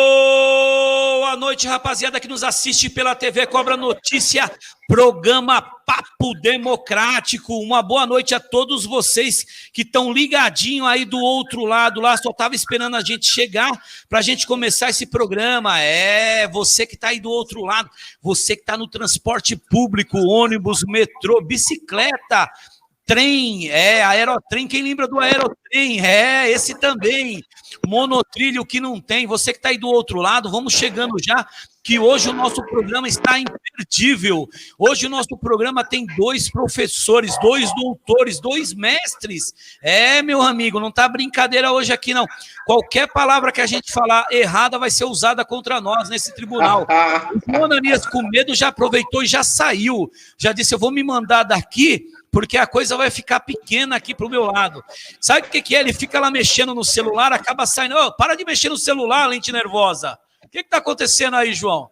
Boa noite, rapaziada que nos assiste pela TV Cobra Notícia, programa Papo Democrático. Uma boa noite a todos vocês que estão ligadinho aí do outro lado lá, só estava esperando a gente chegar para a gente começar esse programa. Você que está aí do outro lado, você que está no transporte público, ônibus, metrô, bicicleta, trem, aerotrem, quem lembra do aerotrem? Esse também, monotrilho que não tem, você que está aí do outro lado, vamos chegando já, que hoje o nosso programa está imperdível. Hoje o nosso programa tem 2 professores, 2 doutores, 2 mestres. Meu amigo, não tá brincadeira hoje aqui, não. Qualquer palavra que a gente falar errada vai ser usada contra nós nesse tribunal. O João Ananias, com medo, já aproveitou e já saiu. Já disse, eu vou me mandar daqui, porque a coisa vai ficar pequena aqui pro meu lado. Sabe o que é? Ele fica lá mexendo no celular, acaba saindo. Para de mexer no celular, lente nervosa. O que está acontecendo aí, João?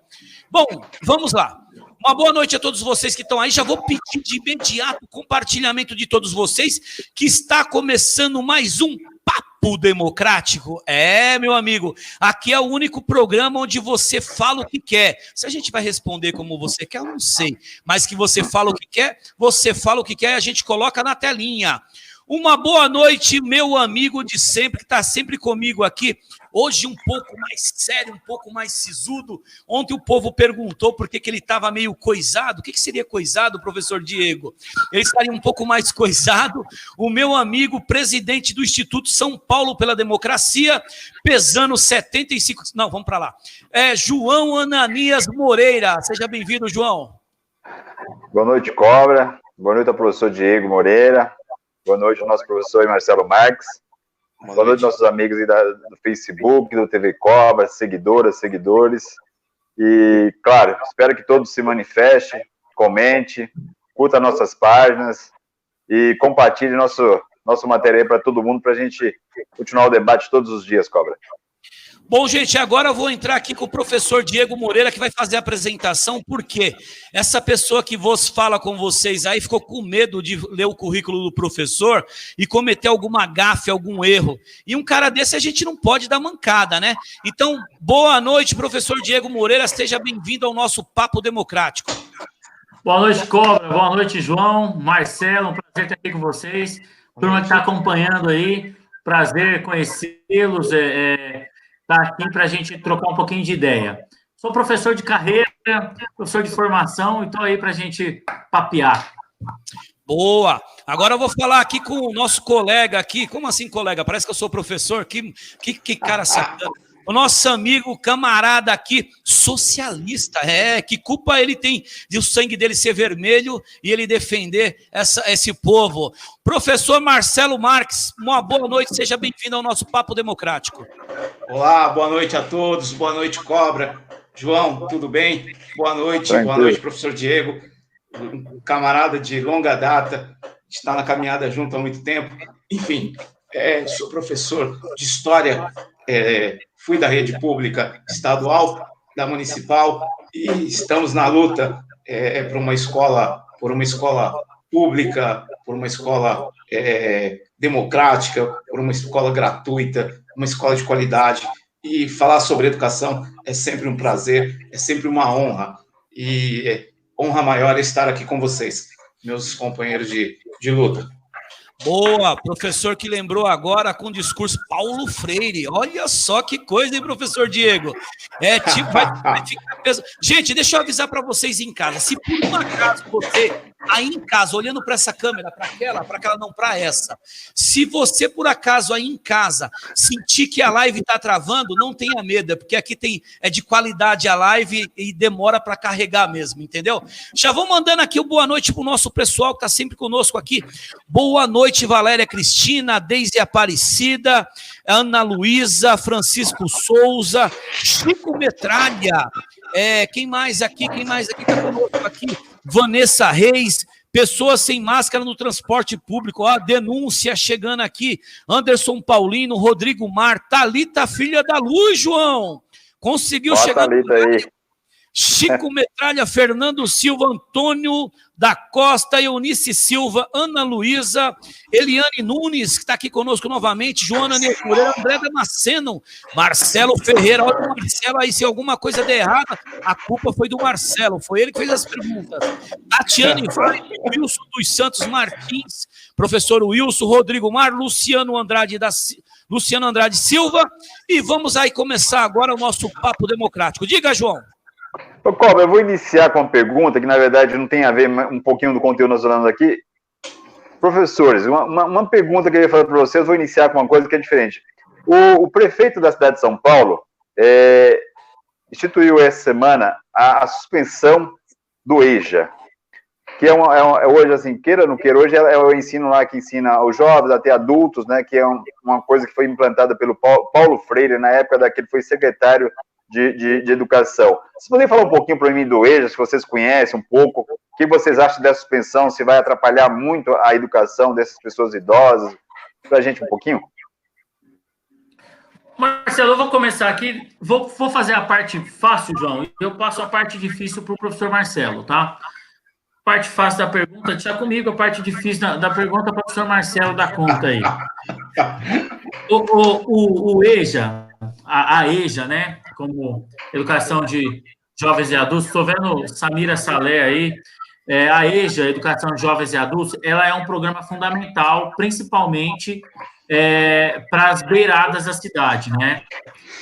Bom, vamos lá. Uma boa noite a todos vocês que estão aí. Já vou pedir de imediato o compartilhamento de todos vocês, que está começando mais um Papo Democrático. Meu amigo, aqui é o único programa onde você fala o que quer. Se a gente vai responder como você quer, eu não sei. Mas que você fala o que quer, você fala o que quer e a gente coloca na telinha. Uma boa noite, meu amigo de sempre, que está sempre comigo aqui. Hoje um pouco mais sério, um pouco mais sisudo. Ontem o povo perguntou por que ele estava meio coisado. O que seria coisado, professor Diego? Ele estaria um pouco mais coisado. O meu amigo, presidente do Instituto São Paulo pela Democracia, pesando 75... Não, vamos para lá. João Ananias Moreira. Seja bem-vindo, João. Boa noite, Cobra. Boa noite ao professor Diego Moreira. Boa noite ao nosso professor Marcelo Marques. Boa noite aos nossos amigos aí do Facebook, do TV Cobra, seguidoras, seguidores. E, claro, espero que todos se manifestem, comente, curta nossas páginas e compartilhe nosso material para todo mundo, para a gente continuar o debate todos os dias, Cobra. Bom, gente, agora eu vou entrar aqui com o professor Diego Moreira, que vai fazer a apresentação, porque essa pessoa que vos fala com vocês aí ficou com medo de ler o currículo do professor e cometer alguma gafe, algum erro. E um cara desse a gente não pode dar mancada, né? Então, boa noite, professor Diego Moreira, seja bem-vindo ao nosso Papo Democrático. Boa noite, Cobra, boa noite, João, Marcelo, um prazer estar aqui com vocês. Turma que está acompanhando aí, prazer conhecê-los, tá aqui para a gente trocar um pouquinho de ideia. Sou professor de carreira, professor de formação, e estou aí para a gente papear. Boa! Agora eu vou falar aqui com o nosso colega aqui. Como assim, colega? Parece que eu sou professor. Que cara sacana. O nosso amigo, camarada aqui, socialista. Que culpa ele tem de o sangue dele ser vermelho e ele defender esse povo. Professor Marcelo Marques, uma boa noite, seja bem-vindo ao nosso Papo Democrático. Olá, boa noite a todos, boa noite, Cobra. João, tudo bem? Boa noite, professor Diego, um camarada de longa data, está na caminhada junto há muito tempo. Enfim, sou professor de História, fui da rede pública estadual, da municipal, e estamos na luta por uma escola pública, por uma escola democrática, por uma escola gratuita, uma escola de qualidade. E falar sobre educação é sempre um prazer, é sempre uma honra. E honra maior é estar aqui com vocês, meus companheiros de luta. Boa, professor que lembrou agora com o discurso Paulo Freire. Olha só que coisa, hein, professor Diego? Vai ficar pesado. Gente, deixa eu avisar para vocês em casa. Se por um acaso você, aí em casa, olhando para essa câmera, para aquela não, para essa. Se você, por acaso, aí em casa, sentir que a live está travando, não tenha medo, porque aqui é de qualidade a live e demora para carregar mesmo, entendeu? Já vou mandando aqui o boa noite para o nosso pessoal que está sempre conosco aqui. Boa noite, Valéria Cristina, Deise Aparecida, Ana Luísa, Francisco Souza, Chico Metralha, quem mais aqui está conosco aqui? Vanessa Reis, pessoas sem máscara no transporte público, denúncia chegando aqui, Anderson Paulino, Rodrigo Mar, Thalita, filha da luz, João, conseguiu chegar Thalita aí. Chico Metralha, Fernando Silva, Antônio da Costa, Eunice Silva, Ana Luísa, Eliane Nunes, que está aqui conosco novamente, Joana Neucureira, André Damasceno, Marcelo Ferreira. Olha o Marcelo aí, se alguma coisa der errada, a culpa foi do Marcelo, foi ele que fez as perguntas. Tatiane Vai, Wilson dos Santos Martins, professor Wilson, Rodrigo Mar, Luciano Andrade Silva, e vamos aí começar agora o nosso papo democrático. Diga, João. Ô, Cobra, eu vou iniciar com uma pergunta que, na verdade, não tem a ver um pouquinho do conteúdo que nós falamos aqui. Professores, uma pergunta que eu queria fazer para vocês, vou iniciar com uma coisa que é diferente. O prefeito da cidade de São Paulo instituiu essa semana a suspensão do EJA, que hoje, assim, queira ou não queira, hoje é o ensino lá que ensina os jovens, até adultos, né, que é uma coisa que foi implantada pelo Paulo Freire, na época que ele foi secretário de educação. Vocês podem falar um pouquinho para mim do EJA, se vocês conhecem um pouco, o que vocês acham dessa suspensão, se vai atrapalhar muito a educação dessas pessoas idosas, para a gente um pouquinho? Marcelo, eu vou começar aqui, vou fazer a parte fácil, João, e eu passo a parte difícil para o professor Marcelo, tá? Parte fácil da pergunta, deixa comigo, a parte difícil da pergunta para o professor Marcelo dá conta aí. O EJA, a EJA, né, como Educação de Jovens e Adultos, estou vendo Samira Salé aí, a EJA, Educação de Jovens e Adultos, ela é um programa fundamental, principalmente para as beiradas da cidade, né?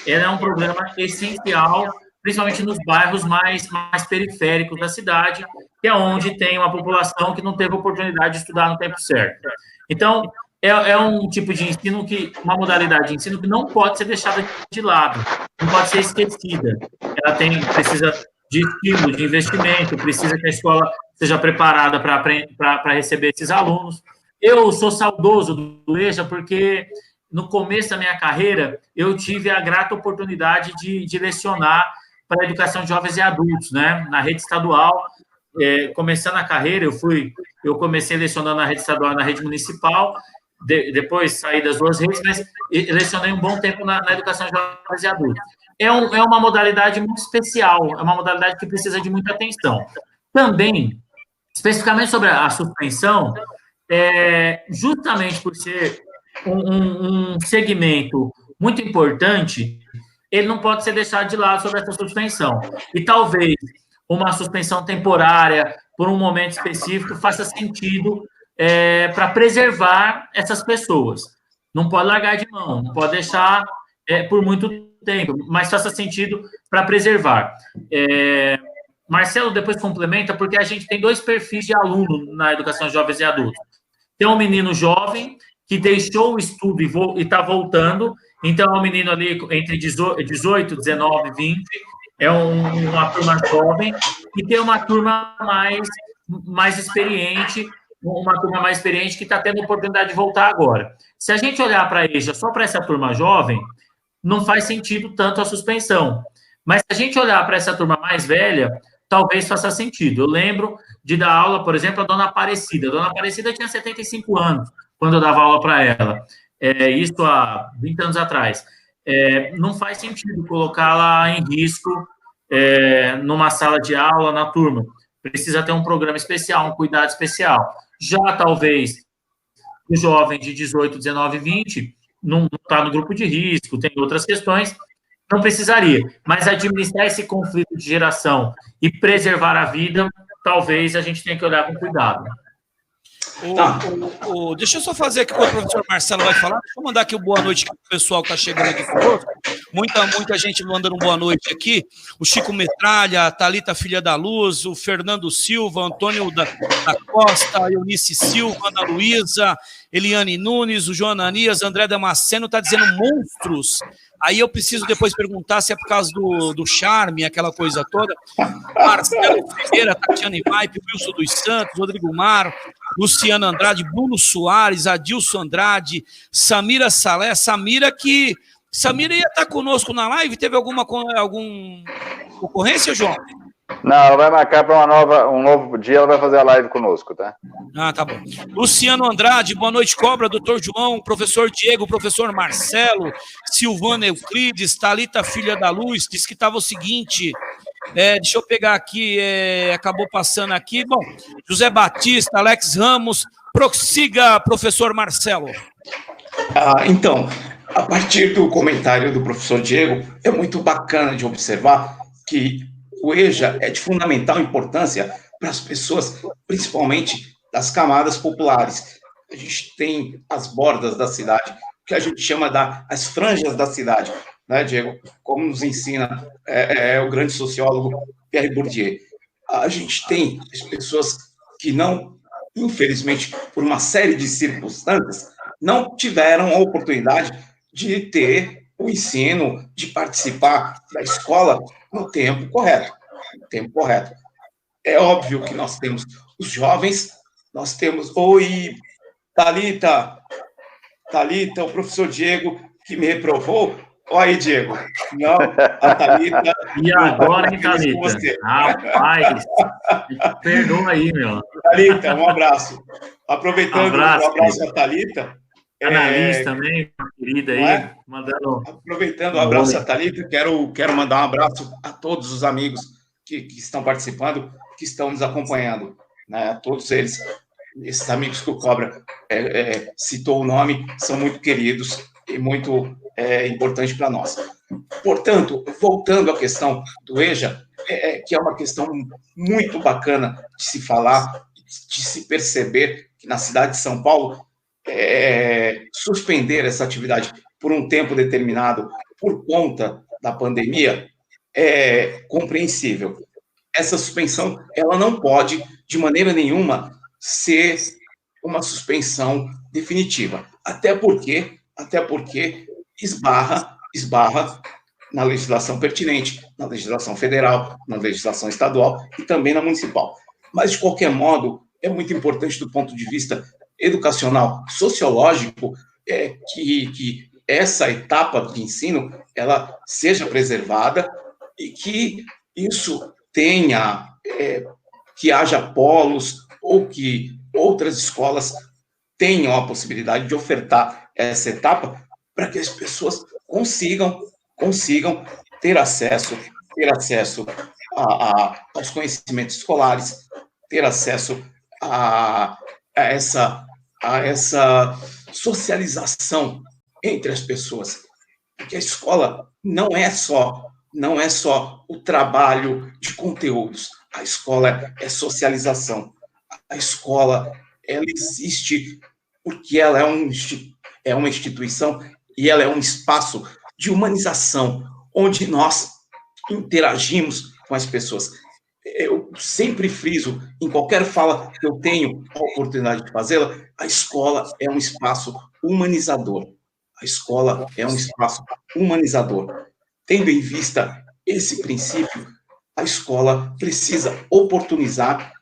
Ela é um programa essencial, principalmente nos bairros mais periféricos da cidade, que é onde tem uma população que não teve oportunidade de estudar no tempo certo. Então, é um tipo de ensino uma modalidade de ensino que não pode ser deixada de lado, não pode ser esquecida. Ela precisa de estímulo, de investimento, precisa que a escola seja preparada para receber esses alunos. Eu sou saudoso do EJA porque, no começo da minha carreira, eu tive a grata oportunidade de lecionar para a educação de jovens e adultos, né, na rede estadual. Começando a carreira, eu comecei lecionando na rede estadual, na rede municipal, depois saí das duas redes, mas lecionei um bom tempo na educação de jovens e adultos. É uma modalidade muito especial, é uma modalidade que precisa de muita atenção. Também, especificamente sobre a suspensão, justamente por ser um segmento muito importante, ele não pode ser deixado de lado sobre essa suspensão. E talvez uma suspensão temporária, por um momento específico, faça sentido para preservar essas pessoas. Não pode largar de mão, não pode deixar por muito tempo, mas faça sentido para preservar. Marcelo depois complementa, porque a gente tem dois perfis de aluno na educação de jovens e adultos. Tem um menino jovem que deixou o estudo e está voltando, então é um menino ali entre 18, 19, 20, é uma turma jovem, e tem uma turma mais experiente, que está tendo oportunidade de voltar agora. Se a gente olhar para a EJA só para essa turma jovem, não faz sentido tanto a suspensão. Mas se a gente olhar para essa turma mais velha, talvez faça sentido. Eu lembro de dar aula, por exemplo, a Dona Aparecida. A Dona Aparecida tinha 75 anos quando eu dava aula para ela. Isso há 20 anos atrás. Não faz sentido colocá-la em risco numa sala de aula, na turma. Precisa ter um programa especial, um cuidado especial. Já, talvez, o jovem de 18, 19, 20 não está no grupo de risco, tem outras questões, não precisaria. Mas administrar esse conflito de geração e preservar a vida, talvez a gente tenha que olhar com cuidado. Deixa eu só fazer aqui, quando o professor Marcelo vai falar, deixa eu mandar aqui o boa noite para o pessoal que está chegando aqui conosco. Muita gente mandando boa noite aqui. O Chico Metralha, a Thalita Filha da Luz, o Fernando Silva, Antônio da Costa, a Eunice Silva, Ana Luísa, Eliane Nunes, o João Ananias, André Damasceno está dizendo monstros. Aí eu preciso depois perguntar se é por causa do charme, aquela coisa toda. Marcelo Ferreira, Tatiane Maipe, Wilson dos Santos, Rodrigo Mar, Luciano Andrade, Bruno Soares, Adilson Andrade, Samira Salé, Samira ia estar conosco na live, teve alguma ocorrência, João? Não, ela vai marcar para um novo dia, ela vai fazer a live conosco, tá? Tá bom. Luciano Andrade, boa noite, Cobra, doutor João, professor Diego, professor Marcelo, Silvana Euclides, Thalita Filha da Luz, disse que estava o seguinte, Deixa eu pegar aqui, acabou passando aqui. Bom, José Batista, Alex Ramos, prossiga, professor Marcelo. Então, a partir do comentário do professor Diego, é muito bacana de observar que o EJA é de fundamental importância para as pessoas, principalmente das camadas populares. A gente tem as bordas da cidade, que a gente chama as franjas da cidade, né, Diego? Como nos ensina o grande sociólogo Pierre Bourdieu. A gente tem as pessoas que não, infelizmente, por uma série de circunstâncias, não tiveram a oportunidade de ter o ensino, de participar da escola no tempo correto. É óbvio que nós temos os jovens, nós temos... Oi, Thalita, o professor Diego, que me reprovou. Olha aí, Diego. Não, a Thalita... E agora, hein, Thalita? Rapaz, perdoa aí, meu. Thalita, um abraço. Aproveitando o abraço à Thalita... Analista também, querida aí, mandando... Aproveitando o abraço à Thalita, quero mandar um abraço a todos os amigos que estão participando, que estão nos acompanhando, né? Todos eles, esses amigos que o Cobra citou o nome, são muito queridos e muito importantes para nós. Portanto, voltando à questão do EJA, que é uma questão muito bacana de se falar, de se perceber que na cidade de São Paulo, suspender essa atividade por um tempo determinado por conta da pandemia é compreensível. Essa suspensão, ela não pode, de maneira nenhuma, ser uma suspensão definitiva. Até porque esbarra na legislação pertinente, na legislação federal, na legislação estadual e também na municipal. Mas, de qualquer modo, é muito importante do ponto de vista educacional, sociológico, que essa etapa de ensino ela seja preservada e que isso tenha, que haja polos ou que outras escolas tenham a possibilidade de ofertar essa etapa para que as pessoas consigam ter acesso aos conhecimentos escolares, ter acesso a essa socialização entre as pessoas, porque a escola não é só o trabalho de conteúdos, a escola é socialização, a escola ela existe porque ela é uma instituição e ela é um espaço de humanização, onde nós interagimos com as pessoas. Eu sempre friso, em qualquer fala que eu tenho a oportunidade de fazê-la, a escola é um espaço humanizador. A escola é um espaço humanizador. Tendo em vista esse princípio, a escola precisa oportunizar,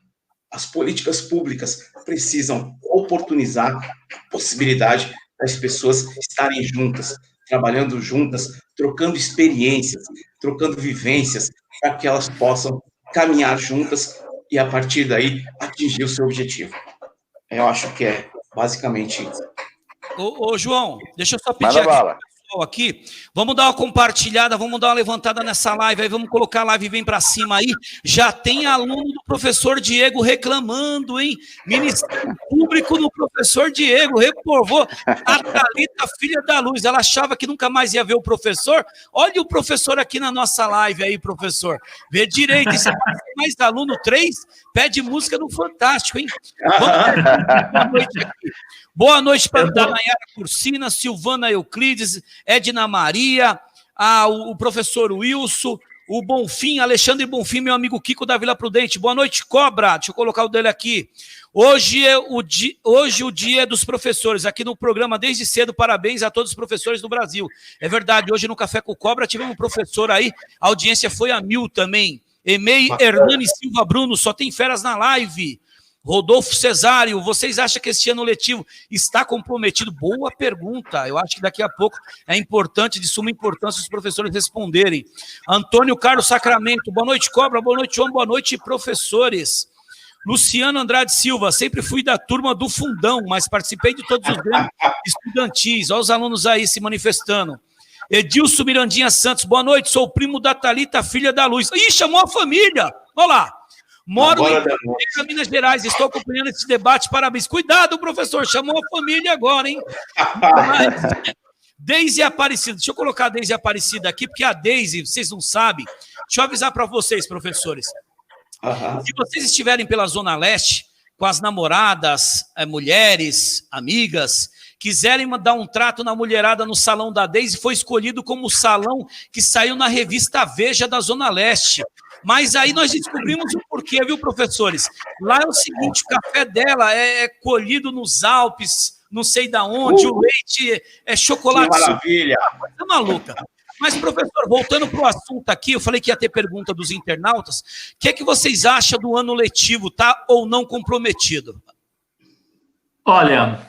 as políticas públicas precisam oportunizar a possibilidade das pessoas estarem juntas, trabalhando juntas, trocando experiências, trocando vivências, para que elas possam caminhar juntas e, a partir daí, atingir o seu objetivo. Eu acho que é basicamente isso. Ô João, deixa eu só pedir aqui, vamos dar uma compartilhada, vamos dar uma levantada nessa live aí, vamos colocar a live bem para cima aí. Já tem aluno do professor Diego reclamando, hein? Ministério Público no professor Diego, reprovou a Thalita, filha da luz. Ela achava que nunca mais ia ver o professor. Olha o professor aqui na nossa live aí, professor. Vê direito, e você pode ter mais aluno 3, pede música no Fantástico, hein? Boa noite aqui. Boa noite para a Nayara Cursina, Silvana Euclides, Edna Maria, o professor Wilson, o Bonfim, Alexandre Bonfim, meu amigo Kiko da Vila Prudente. Boa noite, Cobra. Deixa eu colocar o dele aqui. Hoje o dia dos professores. Aqui no programa, desde cedo, parabéns a todos os professores do Brasil. É verdade, hoje no Café com o Cobra tivemos um professor aí, a audiência foi a 1000 também. Emei Hernani Silva Bruno, só tem feras na live. Rodolfo Cesário, vocês acham que este ano letivo está comprometido? Boa pergunta. Eu acho que daqui a pouco é importante, de suma importância, os professores responderem. Antônio Carlos Sacramento, boa noite, Cobra, boa noite, João, boa noite, professores. Luciano Andrade Silva, sempre fui da turma do fundão, mas participei de todos os grêmios estudantis. Olha os alunos aí se manifestando. Edilson Mirandinha Santos, boa noite, sou o primo da Thalita, filha da Luz. Ih, chamou a família, olha lá. Moro em Minas Gerais, estou acompanhando esse debate, parabéns. Cuidado, professor, chamou a família agora, hein? Deise Aparecida, deixa eu colocar a Deise Aparecida aqui, porque a Deise, vocês não sabem, deixa eu avisar para vocês, professores. Se vocês estiverem pela Zona Leste, com as namoradas, mulheres, amigas, quiserem dar um trato na mulherada no salão da Deise, foi escolhido como o salão que saiu na revista Veja da Zona Leste. Mas aí nós descobrimos o porquê, viu, professores? Lá é o seguinte, o café dela é colhido nos Alpes, não sei da onde, o leite é chocolate. Que maravilha! Coisa maluca. Mas, professor, voltando para o assunto aqui, eu falei que ia ter pergunta dos internautas. O que é que vocês acham do ano letivo? Tá ou não comprometido? Olha,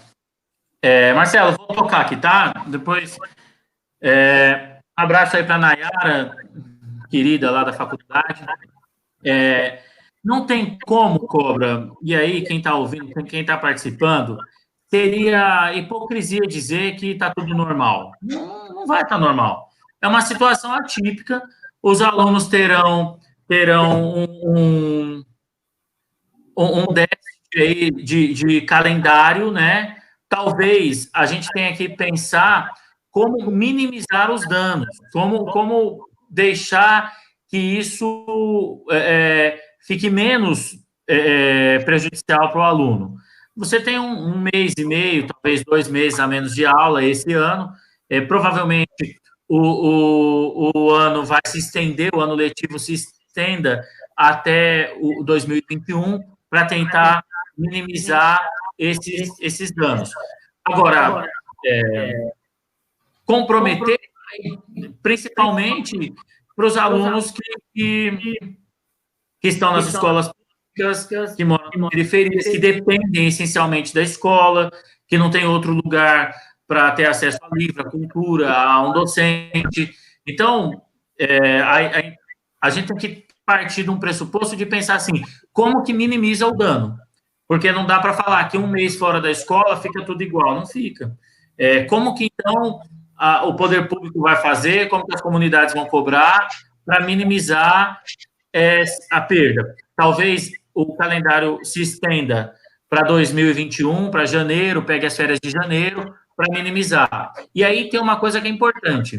Marcelo, vou tocar aqui, tá? Depois, abraço aí para a Nayara, querida lá da faculdade. Não tem como, Cobra, e aí quem está ouvindo, quem está participando, seria hipocrisia dizer que está tudo normal. Não vai estar normal. É uma situação atípica, os alunos terão um déficit aí de calendário, né? Talvez a gente tenha que pensar como minimizar os danos, como deixar que isso fique menos prejudicial para o aluno. Você tem um mês e meio, talvez 2 meses a menos de aula esse ano, provavelmente o ano vai se estender, o ano letivo se estenda até o 2021 para tentar minimizar esses danos. Agora, comprometer, principalmente para os alunos que estão nas escolas públicas, que moram em periferias, que dependem essencialmente da escola, que não tem outro lugar para ter acesso a livro, a cultura, a um docente. Então, a gente tem que partir de um pressuposto de pensar assim, como que minimiza o dano? Porque não dá para falar que um mês fora da escola fica tudo igual, não fica. Como que, então, o poder público vai fazer, como que as comunidades vão cobrar para minimizar a perda? Talvez o calendário se estenda para 2021, para janeiro, pegue as férias de janeiro, para minimizar. E aí tem uma coisa que é importante.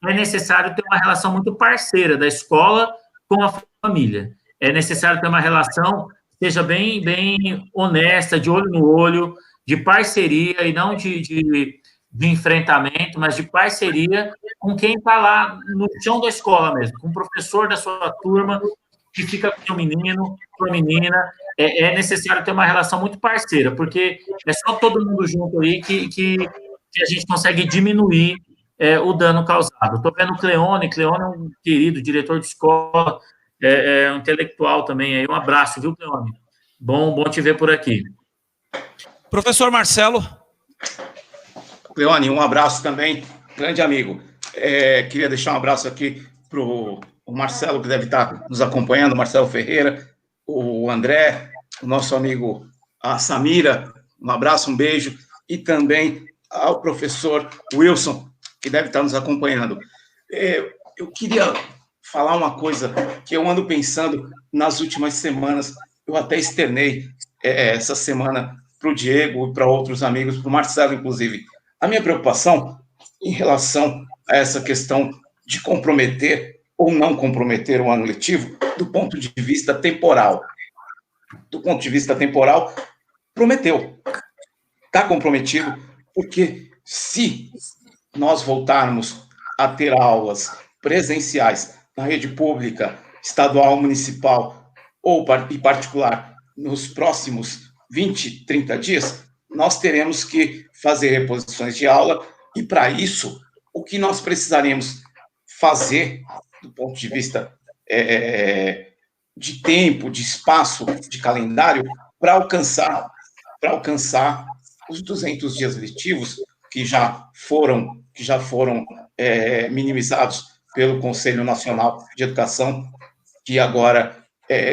É necessário ter uma relação muito parceira da escola com a família. É necessário ter uma relação que seja bem honesta, de olho no olho, de parceria, e não de enfrentamento, mas de parceria com quem está lá no chão da escola mesmo, com o professor da sua turma, que fica com o menino, com a menina. É necessário ter uma relação muito parceira, porque é só todo mundo junto aí que a gente consegue diminuir o dano causado. Estou vendo o Cleone é um querido diretor de escola, um intelectual também. Aí. Um abraço, viu, Cleone? Bom te ver por aqui. Professor Marcelo. Cleone, um abraço também, grande amigo. Queria deixar um abraço aqui para o Marcelo, que deve estar nos acompanhando, o Marcelo Ferreira, o André, o nosso amigo a Samira, um abraço, um beijo, e também ao professor Wilson, que deve estar nos acompanhando. Eu queria falar uma coisa que eu ando pensando nas últimas semanas, eu até externei essa semana para o Diego e para outros amigos, para o Marcelo, inclusive. A minha preocupação em relação a essa questão de comprometer ou não comprometer o ano letivo do ponto de vista temporal. Do ponto de vista temporal, prometeu. Está comprometido, porque se nós voltarmos a ter aulas presenciais na rede pública, estadual, municipal ou e particular nos próximos 20, 30 dias, nós teremos que fazer reposições de aula, e para isso, o que nós precisaremos fazer, do ponto de vista de tempo, de espaço, de calendário, para alcançar os 200 dias letivos que já foram minimizados pelo Conselho Nacional de Educação, que agora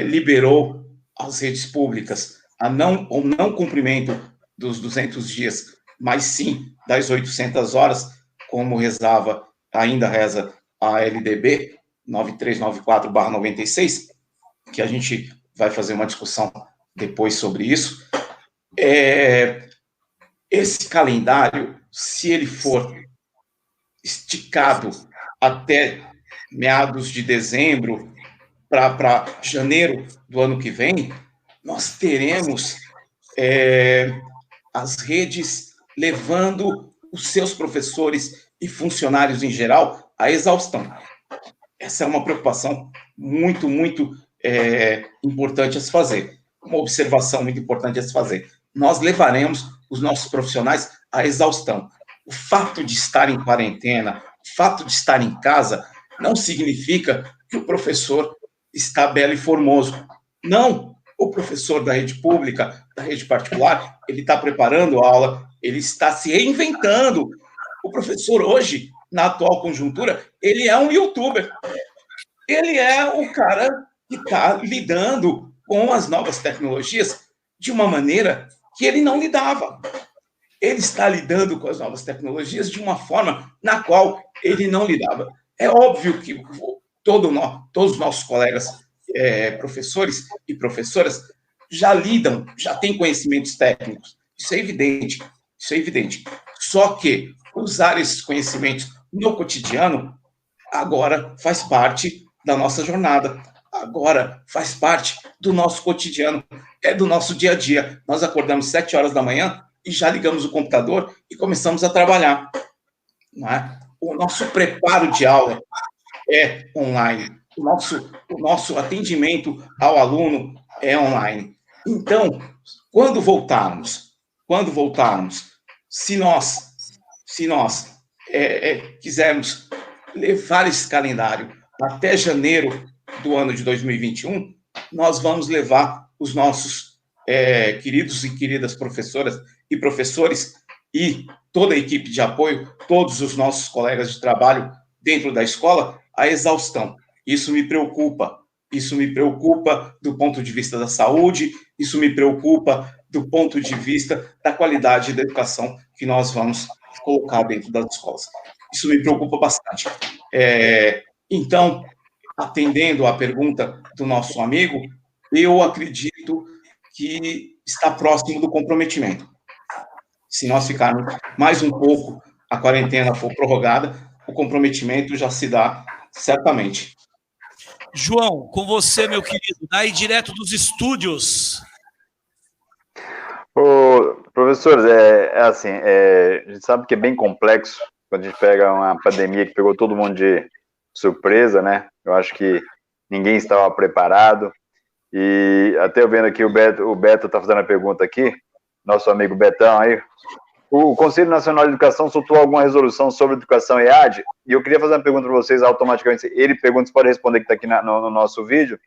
liberou as redes públicas o não cumprimento dos 200 dias, mas sim das 800 horas, como rezava ainda reza a LDB 9394/96, que a gente vai fazer uma discussão depois sobre isso. Esse calendário, se ele for esticado até meados de dezembro para janeiro do ano que vem, nós teremos as redes levando os seus professores e funcionários em geral à exaustão. Essa é uma preocupação muito, muito importante a se fazer, uma observação muito importante a se fazer. Nós levaremos os nossos profissionais à exaustão. O fato de estar em quarentena, o fato de estar em casa, não significa que o professor está belo e formoso. Não, o professor da rede pública, da rede particular, ele está preparando a aula, ele está se reinventando. O professor hoje, na atual conjuntura, ele é um youtuber. Ele é o cara que está lidando com as novas tecnologias de uma maneira que ele não lidava. Ele está lidando com as novas tecnologias de uma forma na qual ele não lidava. É óbvio que todos os nossos colegas professores e professoras já lidam, já têm conhecimentos técnicos. Isso é evidente, isso é evidente. Só que usar esses conhecimentos no cotidiano agora faz parte da nossa jornada, agora faz parte do nosso cotidiano, é do nosso dia a dia. Nós acordamos 7 horas da manhã e já ligamos o computador e começamos a trabalhar. Não é? O nosso preparo de aula é online. O nosso atendimento ao aluno é online. Então, quando voltarmos, se nós quisermos levar esse calendário até janeiro do ano de 2021, nós vamos levar os nossos queridos e queridas professoras e professores e toda a equipe de apoio, todos os nossos colegas de trabalho dentro da escola, à exaustão. Isso me preocupa do ponto de vista da saúde, isso me preocupa do ponto de vista da qualidade da educação que nós vamos colocar dentro das escolas. Isso me preocupa bastante. Então, atendendo à pergunta do nosso amigo, eu acredito que está próximo do comprometimento. Se nós ficarmos mais um pouco, a quarentena for prorrogada, o comprometimento já se dá certamente. João, com você, meu querido, daí direto dos estúdios. Professores, assim, a gente sabe que é bem complexo quando a gente pega uma pandemia que pegou todo mundo de surpresa, né? Eu acho que ninguém estava preparado. E até eu vendo aqui, o Beto está fazendo a pergunta aqui, nosso amigo Betão aí. O Conselho Nacional de Educação soltou alguma resolução sobre educação EAD? E eu queria fazer uma pergunta para vocês automaticamente. Ele pergunta, você pode responder que está aqui no nosso vídeo.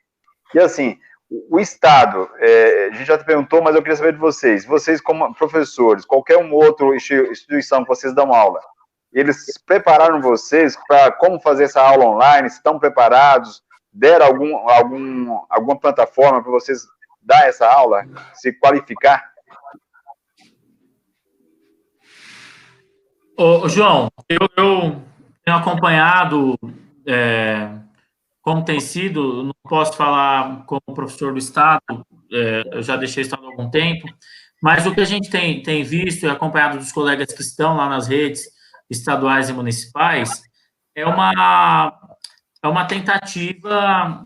E assim, o Estado, a gente já te perguntou, mas eu queria saber de vocês. Vocês, como professores, qualquer outra instituição que vocês dão aula, eles prepararam vocês para como fazer essa aula online? Estão preparados? Deram alguma plataforma para vocês dar essa aula? Se qualificar? João, eu tenho acompanhado como tem sido, não posso falar como professor do Estado, eu já deixei o Estado há algum tempo, mas o que a gente tem visto e acompanhado dos colegas que estão lá nas redes estaduais e municipais é uma tentativa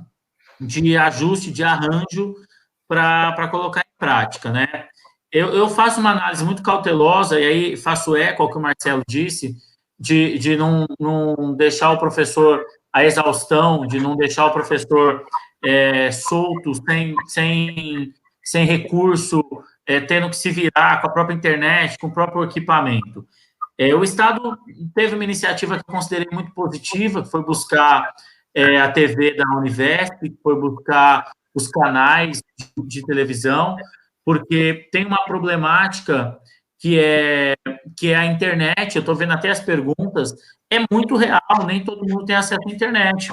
de ajuste, de arranjo para colocar em prática, né? Eu faço uma análise muito cautelosa, e aí faço eco ao que o Marcelo disse, de não deixar o professor à exaustão, de não deixar o professor solto, sem recurso, tendo que se virar com a própria internet, com o próprio equipamento. O Estado teve uma iniciativa que eu considerei muito positiva, que foi buscar a TV da Univesp, que foi buscar os canais de televisão, porque tem uma problemática que é a internet. Eu estou vendo até as perguntas, é muito real, nem todo mundo tem acesso à internet.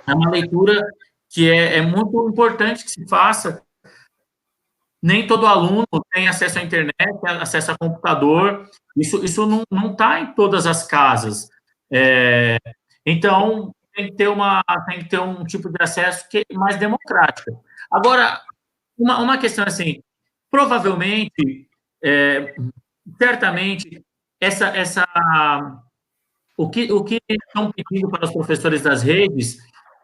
É uma leitura que é muito importante que se faça. Nem todo aluno tem acesso à internet, acesso a computador. Isso não está em todas as casas. Então, tem que ter um tipo de acesso que é mais democrático. Agora, uma questão assim, provavelmente, certamente, o que estão pedindo para os professores das redes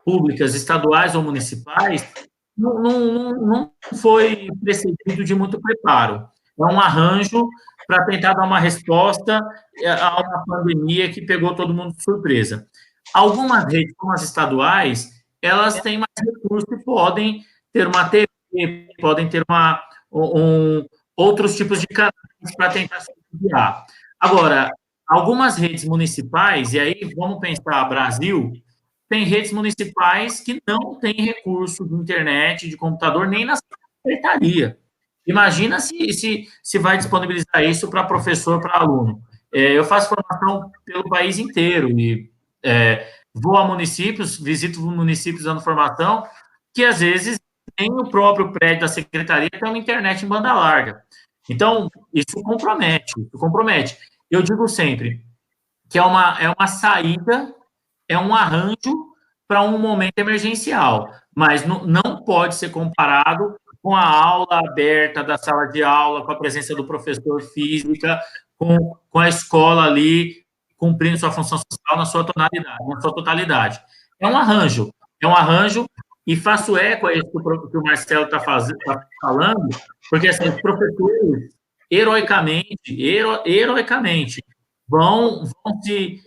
públicas, estaduais ou municipais, não foi precedido de muito preparo. É um arranjo para tentar dar uma resposta a uma pandemia que pegou todo mundo de surpresa. Algumas redes, como as estaduais, elas têm mais recursos e podem ter uma TV, podem ter outros tipos de canais para tentar subsidiar. Agora, algumas redes municipais, e aí vamos pensar Brasil, tem redes municipais que não têm recurso de internet, de computador, nem na secretaria. Imagina se vai disponibilizar isso para professor, para aluno. Eu faço formação pelo país inteiro e vou a municípios, visito municípios dando formação, que às vezes nem o próprio prédio da secretaria tem uma internet em banda larga. Então, isso compromete. Eu digo sempre que é uma saída, é um arranjo para um momento emergencial, mas não pode ser comparado com a aula aberta da sala de aula, com a presença do professor física, com a escola ali cumprindo sua função social na sua totalidade. É um arranjo, e faço eco a isso que o Marcelo está falando, porque assim, os professores, heroicamente, vão se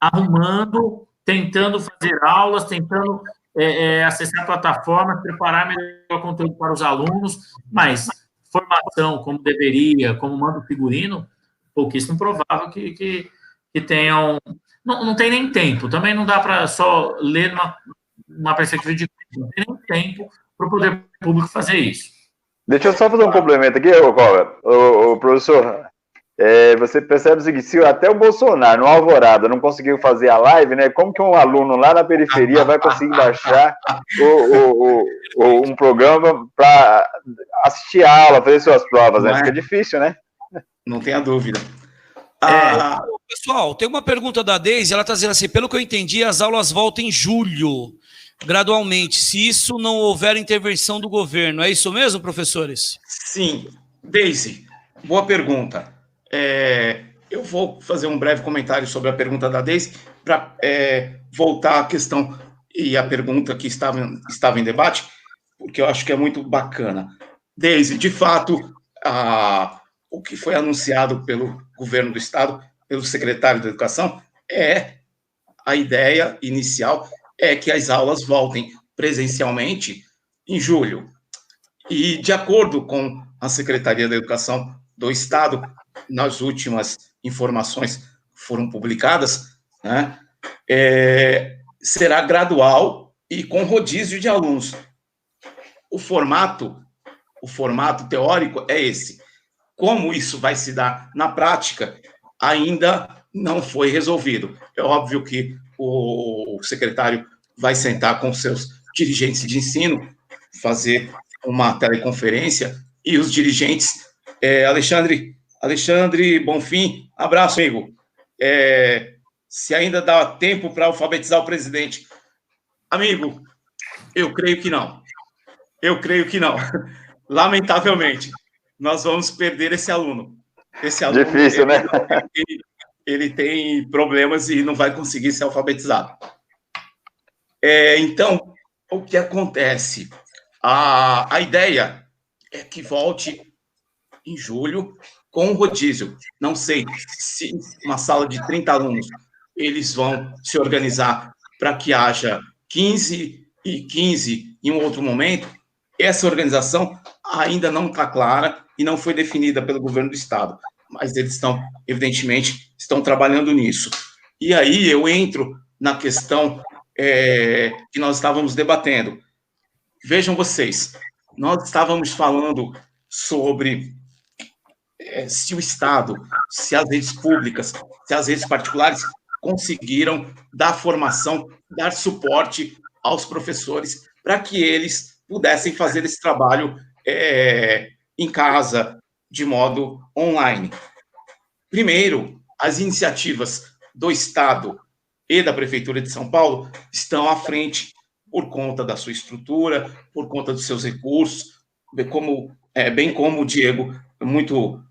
arrumando, tentando fazer aulas, tentando acessar plataformas, preparar melhor conteúdo para os alunos, mas formação como deveria, como manda o figurino, pouquíssimo provável que tenham... Não tem nem tempo, também não dá para só ler numa perspectiva de... Não tem nem tempo para o poder público fazer isso. Deixa eu só fazer um complemento aqui, Cobra. Professor, você percebe o seguinte, se até o Bolsonaro, no Alvorada, não conseguiu fazer a live, né? Como que um aluno lá na periferia vai conseguir baixar um programa para assistir a aula, fazer suas provas, né? Fica difícil, né? Não tenha dúvida. Pessoal, tem uma pergunta da Deise, ela está dizendo assim, pelo que eu entendi, as aulas voltam em julho, gradualmente, se isso não houver intervenção do governo. É isso mesmo, professores? Sim. Deise, boa pergunta. Eu vou fazer um breve comentário sobre a pergunta da Deise, para voltar à questão e a pergunta que estava em debate, porque eu acho que é muito bacana. Deise, de fato, o que foi anunciado pelo governo do Estado, pelo secretário da Educação, a ideia inicial é que as aulas voltem presencialmente em julho. E, de acordo com a Secretaria da Educação do Estado, nas últimas informações que foram publicadas, né, será gradual e com rodízio de alunos. O formato teórico é esse. Como isso vai se dar na prática, ainda não foi resolvido. É óbvio que o secretário vai sentar com seus dirigentes de ensino, fazer uma teleconferência, e os dirigentes, Alexandre Bonfim, abraço, amigo. Se ainda dá tempo para alfabetizar o presidente. Amigo, eu creio que não. Lamentavelmente, nós vamos perder esse aluno. Difícil, né? Ele tem problemas e não vai conseguir ser alfabetizado. Então, o que acontece? A ideia é que volte em julho com o rodízio. Não sei se uma sala de 30 alunos eles vão se organizar para que haja 15 e 15 em um outro momento. Essa organização ainda não está clara e não foi definida pelo governo do Estado, mas eles evidentemente, estão trabalhando nisso. E aí eu entro na questão que nós estávamos debatendo. Vejam vocês, nós estávamos falando sobre se o Estado, se as redes públicas, se as redes particulares conseguiram dar formação, dar suporte aos professores para que eles pudessem fazer esse trabalho em casa, de modo online. Primeiro, as iniciativas do Estado e da Prefeitura de São Paulo estão à frente por conta da sua estrutura, por conta dos seus recursos, bem como o Diego muito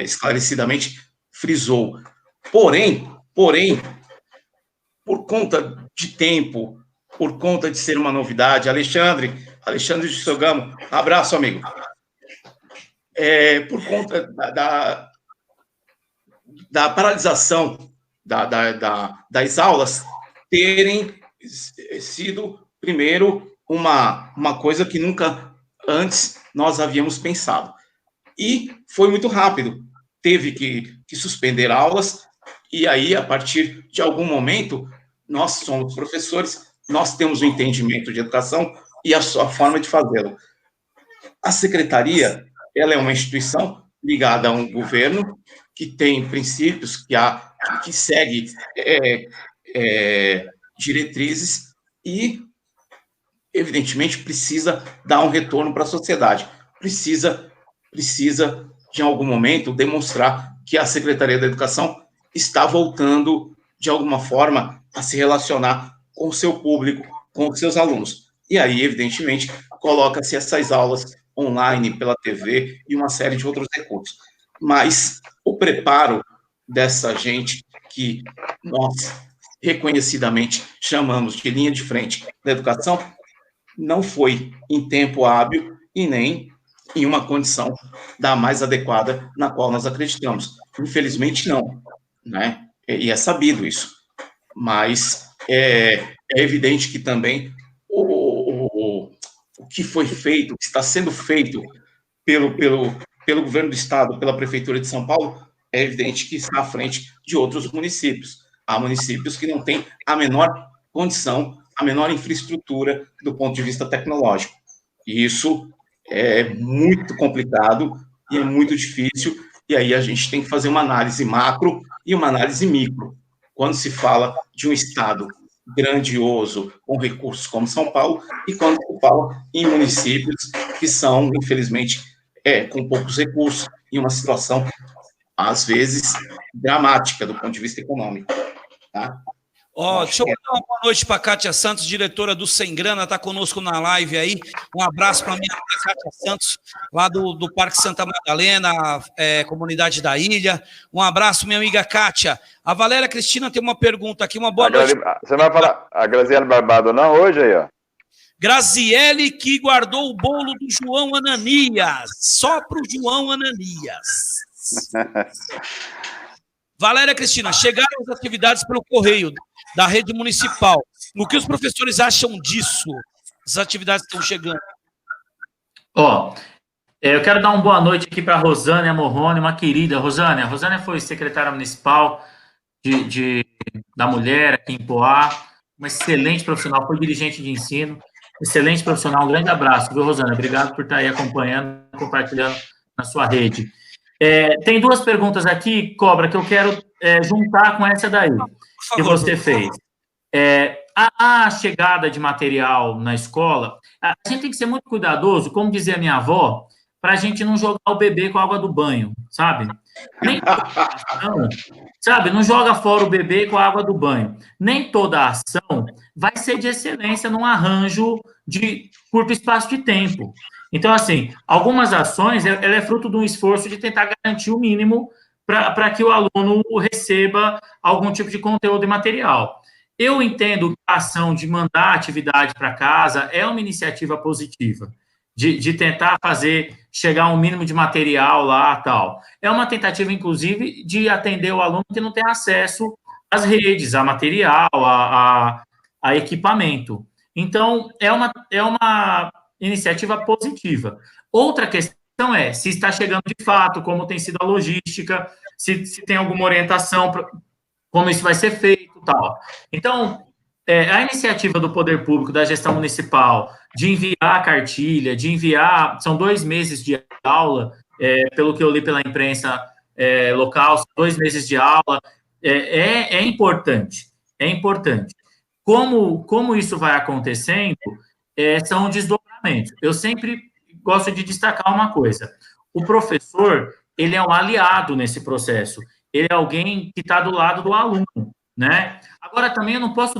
esclarecidamente frisou. Porém, por conta de tempo, por conta de ser uma novidade, Alexandre de Sogamo, abraço, amigo. Por conta da paralisação das aulas terem sido, primeiro, uma coisa que nunca antes nós havíamos pensado. E foi muito rápido. Teve que suspender aulas, e aí, a partir de algum momento, nós somos professores, nós temos o entendimento de educação e a sua forma de fazê-lo. A secretaria, ela é uma instituição ligada a um governo que tem princípios, que segue diretrizes e, evidentemente, precisa dar um retorno para a sociedade. Precisa, de algum momento, demonstrar que a Secretaria da Educação está voltando, de alguma forma, a se relacionar com o seu público, com os seus alunos. E aí, evidentemente, coloca-se essas aulas online, pela TV e uma série de outros recursos. Mas o preparo dessa gente que nós reconhecidamente chamamos de linha de frente da educação não foi em tempo hábil e nem em uma condição da mais adequada na qual nós acreditamos. Infelizmente, não, né? E é sabido isso. Mas é evidente que também o que foi feito, o que está sendo feito pelo governo do Estado, pela Prefeitura de São Paulo, é evidente que está à frente de outros municípios. Há municípios que não têm a menor condição, a menor infraestrutura do ponto de vista tecnológico. E isso é muito complicado e é muito difícil, e aí a gente tem que fazer uma análise macro e uma análise micro. Quando se fala de um Estado grandioso, com recursos como São Paulo, e quando se fala em municípios que são, infelizmente, com poucos recursos, em uma situação, às vezes, dramática do ponto de vista econômico. Tá? Deixa eu mandar uma boa noite para a Kátia Santos, diretora do Sem Grana, está conosco na live aí. Um abraço para a minha amiga Kátia Santos, lá do Parque Santa Madalena, comunidade da Ilha. Um abraço, minha amiga Kátia. A Valéria Cristina tem uma pergunta aqui, uma boa noite. Você vai falar a Graziele Barbado não hoje aí, ó? Graziele que guardou o bolo do João Ananias, só para o João Ananias. Valéria Cristina, chegaram as atividades pelo correio da rede municipal. O que os professores acham disso? As atividades estão chegando. Eu quero dar uma boa noite aqui para a Rosânia Morrone, uma querida. Rosânia. A Rosânia foi secretária municipal da mulher aqui em Poá, uma excelente profissional, foi dirigente de ensino, excelente profissional. Um grande abraço, viu, Rosânia? Obrigado por estar aí acompanhando, compartilhando na sua rede. Tem duas perguntas aqui, Cobra, que eu quero juntar com essa daí, que você fez. A chegada de material na escola, a gente tem que ser muito cuidadoso, como dizia minha avó, para a gente não jogar o bebê com a água do banho, sabe? Nem toda ação, sabe? Não joga fora o bebê com a água do banho. Nem toda ação vai ser de excelência num arranjo de curto espaço de tempo. Então, assim, algumas ações, ela é fruto de um esforço de tentar garantir o mínimo para que o aluno receba algum tipo de conteúdo e material. Eu entendo que a ação de mandar atividade para casa é uma iniciativa positiva, de tentar chegar a um mínimo de material lá, tal. É uma tentativa, inclusive, de atender o aluno que não tem acesso às redes, a material, a equipamento. Então, é uma iniciativa positiva. Outra questão é se está chegando de fato, como tem sido a logística, se tem alguma orientação para como isso vai ser feito, tal. Então, a iniciativa do poder público, da gestão municipal, de enviar a cartilha, são 2 meses de aula, pelo que eu li pela imprensa local, são 2 meses de aula, é importante, Como isso vai acontecendo, são desdobramentos. Eu sempre gosto de destacar uma coisa, o professor, ele é um aliado nesse processo, ele é alguém que está do lado do aluno, né? Agora, também eu não posso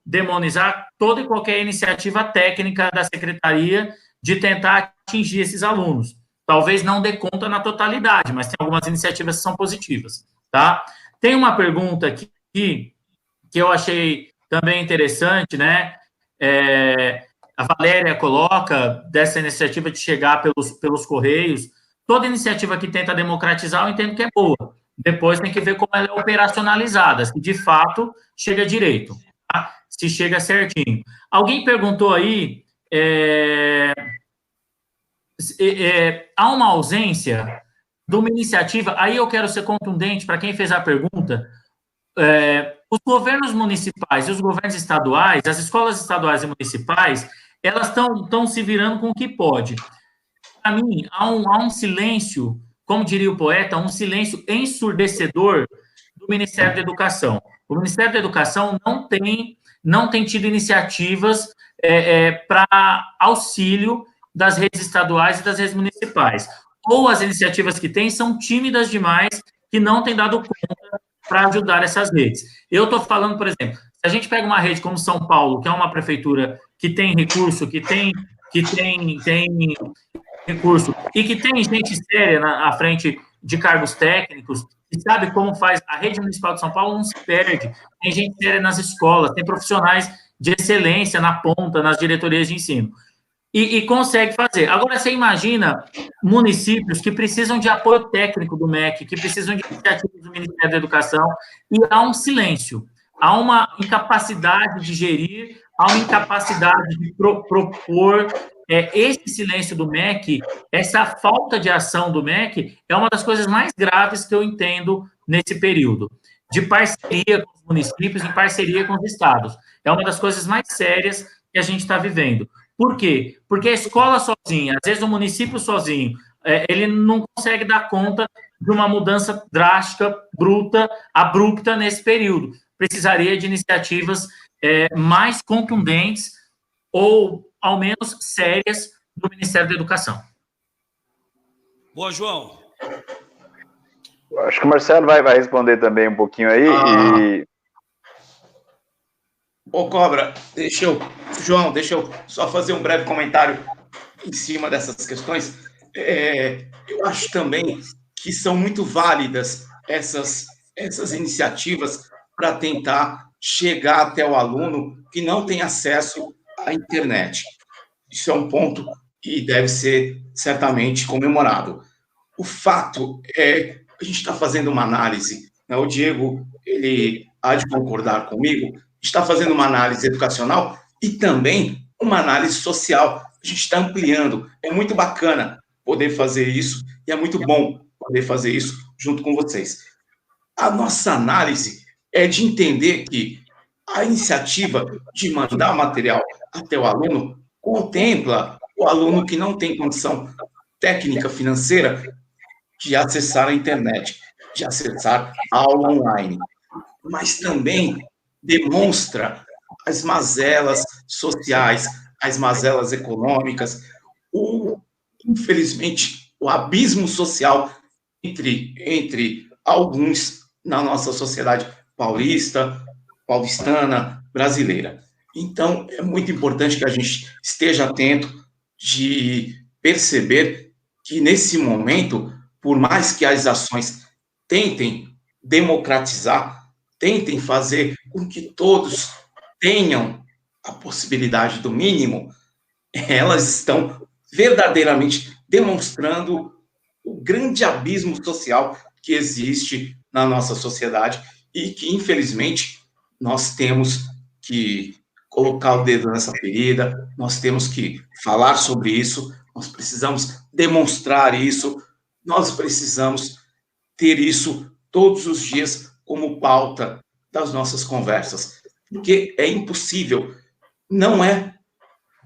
demonizar toda e qualquer iniciativa técnica da secretaria de tentar atingir esses alunos. Talvez não dê conta na totalidade, mas tem algumas iniciativas que são positivas, tá? Tem uma pergunta aqui que eu achei também interessante, né? A Valéria coloca dessa iniciativa de chegar pelos correios. Toda iniciativa que tenta democratizar, eu entendo que é boa. Depois tem que ver como ela é operacionalizada, se de fato chega direito, tá? Se chega certinho. Alguém perguntou aí, há uma ausência de uma iniciativa, aí eu quero ser contundente para quem fez a pergunta, os governos municipais e os governos estaduais, as escolas estaduais e municipais, elas estão se virando com o que pode. Para mim, há um silêncio, como diria o poeta, um silêncio ensurdecedor do Ministério da Educação. O Ministério da Educação não tem tido iniciativas para auxílio das redes estaduais e das redes municipais. Ou as iniciativas que tem são tímidas demais, que não têm dado conta para ajudar essas redes. Eu estou falando, por exemplo, se a gente pega uma rede como São Paulo, que é uma prefeitura que tem recurso, que tem recurso, e que tem gente séria à frente de cargos técnicos, e sabe como faz. A rede municipal de São Paulo não se perde. Tem gente séria nas escolas, tem profissionais de excelência na ponta, nas diretorias de ensino. E consegue fazer. Agora, você imagina municípios que precisam de apoio técnico do MEC, que precisam de iniciativas do Ministério da Educação, e há um silêncio, há uma incapacidade de gerir, há uma incapacidade de propor. Esse silêncio do MEC, essa falta de ação do MEC, é uma das coisas mais graves que eu entendo nesse período, de parceria com os municípios, em parceria com os estados. É uma das coisas mais sérias que a gente está vivendo. Por quê? Porque a escola sozinha, às vezes o município sozinho, ele não consegue dar conta de uma mudança drástica, bruta, abrupta nesse período. Precisaria de iniciativas mais contundentes ou, ao menos, sérias do Ministério da Educação. Boa, João. Acho que o Marcelo vai responder também um pouquinho aí. Ô, Cobra, João, deixa eu só fazer um breve comentário em cima dessas questões. Eu acho também que são muito válidas essas iniciativas para tentar chegar até o aluno que não tem acesso à internet. Isso é um ponto que deve ser certamente comemorado. O fato é, a gente está fazendo uma análise, né? O Diego, ele há de concordar comigo, está fazendo uma análise educacional e também uma análise social. A gente está ampliando. É muito bacana poder fazer isso e é muito bom poder fazer isso junto com vocês. A nossa análise é de entender que a iniciativa de mandar o material até o aluno contempla o aluno que não tem condição técnica, financeira de acessar a internet, de acessar a aula online, mas também demonstra as mazelas sociais, as mazelas econômicas, infelizmente, o abismo social entre alguns na nossa sociedade paulistana, brasileira. Então, é muito importante que a gente esteja atento de perceber que, nesse momento, por mais que as ações tentem democratizar, tentem fazer com que todos tenham a possibilidade do mínimo, elas estão verdadeiramente demonstrando o grande abismo social que existe na nossa sociedade e que, infelizmente, nós temos que colocar o dedo nessa ferida, nós temos que falar sobre isso, nós precisamos demonstrar isso, nós precisamos ter isso todos os dias como pauta das nossas conversas, porque é impossível, não é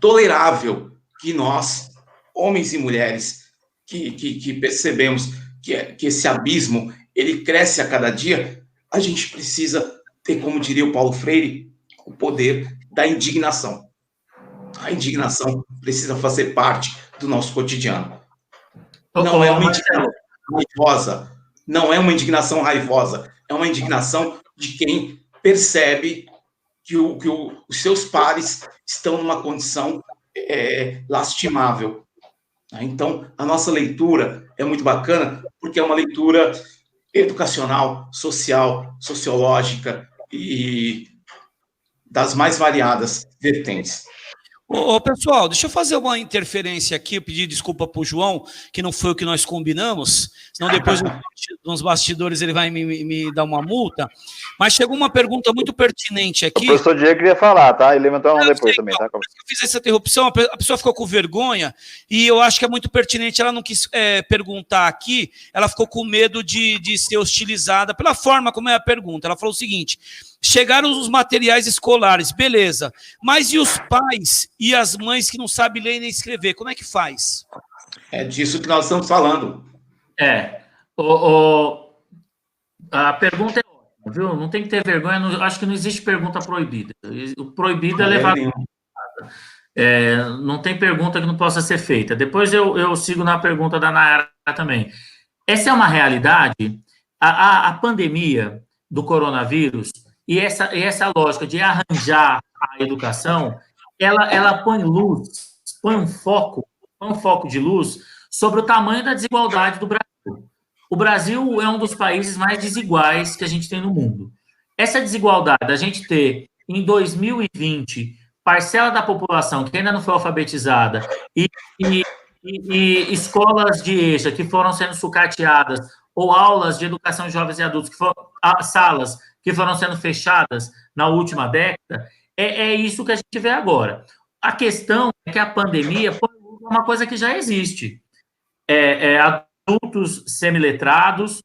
tolerável que nós, homens e mulheres, que percebemos que esse abismo, ele cresce a cada dia, a gente precisa ter, como diria o Paulo Freire, o poder da indignação. A indignação precisa fazer parte do nosso cotidiano. Não é uma indignação religiosa, Não é uma indignação raivosa, é uma indignação de quem percebe que os seus pares estão numa condição lastimável. Então, a nossa leitura é muito bacana, porque é uma leitura educacional, social, sociológica e das mais variadas vertentes. Ô, pessoal, deixa eu fazer uma interferência aqui, eu pedi desculpa para o João, que não foi o que nós combinamos, senão depois nos bastidores ele vai me dar uma multa, mas chegou uma pergunta muito pertinente aqui. O professor Diego queria falar, tá? Ele levantou uma depois também, tá? Eu fiz essa interrupção, a pessoa ficou com vergonha, e eu acho que é muito pertinente, ela não quis perguntar aqui, ela ficou com medo de ser hostilizada pela forma como é a pergunta. Ela falou o seguinte: chegaram os materiais escolares, beleza, mas e os pais e as mães que não sabem ler nem escrever, como é que faz? É disso que nós estamos falando. A pergunta é ótima, viu? Não tem que ter vergonha, acho que não existe pergunta proibida. O proibido é levar... não tem pergunta que não possa ser feita. Depois eu sigo na pergunta da Nayara também. Essa é uma realidade. A pandemia do coronavírus e essa lógica de arranjar a educação, ela põe luz, põe um foco de luz sobre o tamanho da desigualdade do Brasil. O Brasil é um dos países mais desiguais que a gente tem no mundo. Essa desigualdade, a gente ter, em 2020, parcela da população que ainda não foi alfabetizada e escolas de EJA que foram sendo sucateadas, ou aulas de educação de jovens e adultos, salas que foram sendo fechadas na última década, é isso que a gente vê agora. A questão é que a pandemia foi uma coisa que já existe. Adultos semiletrados,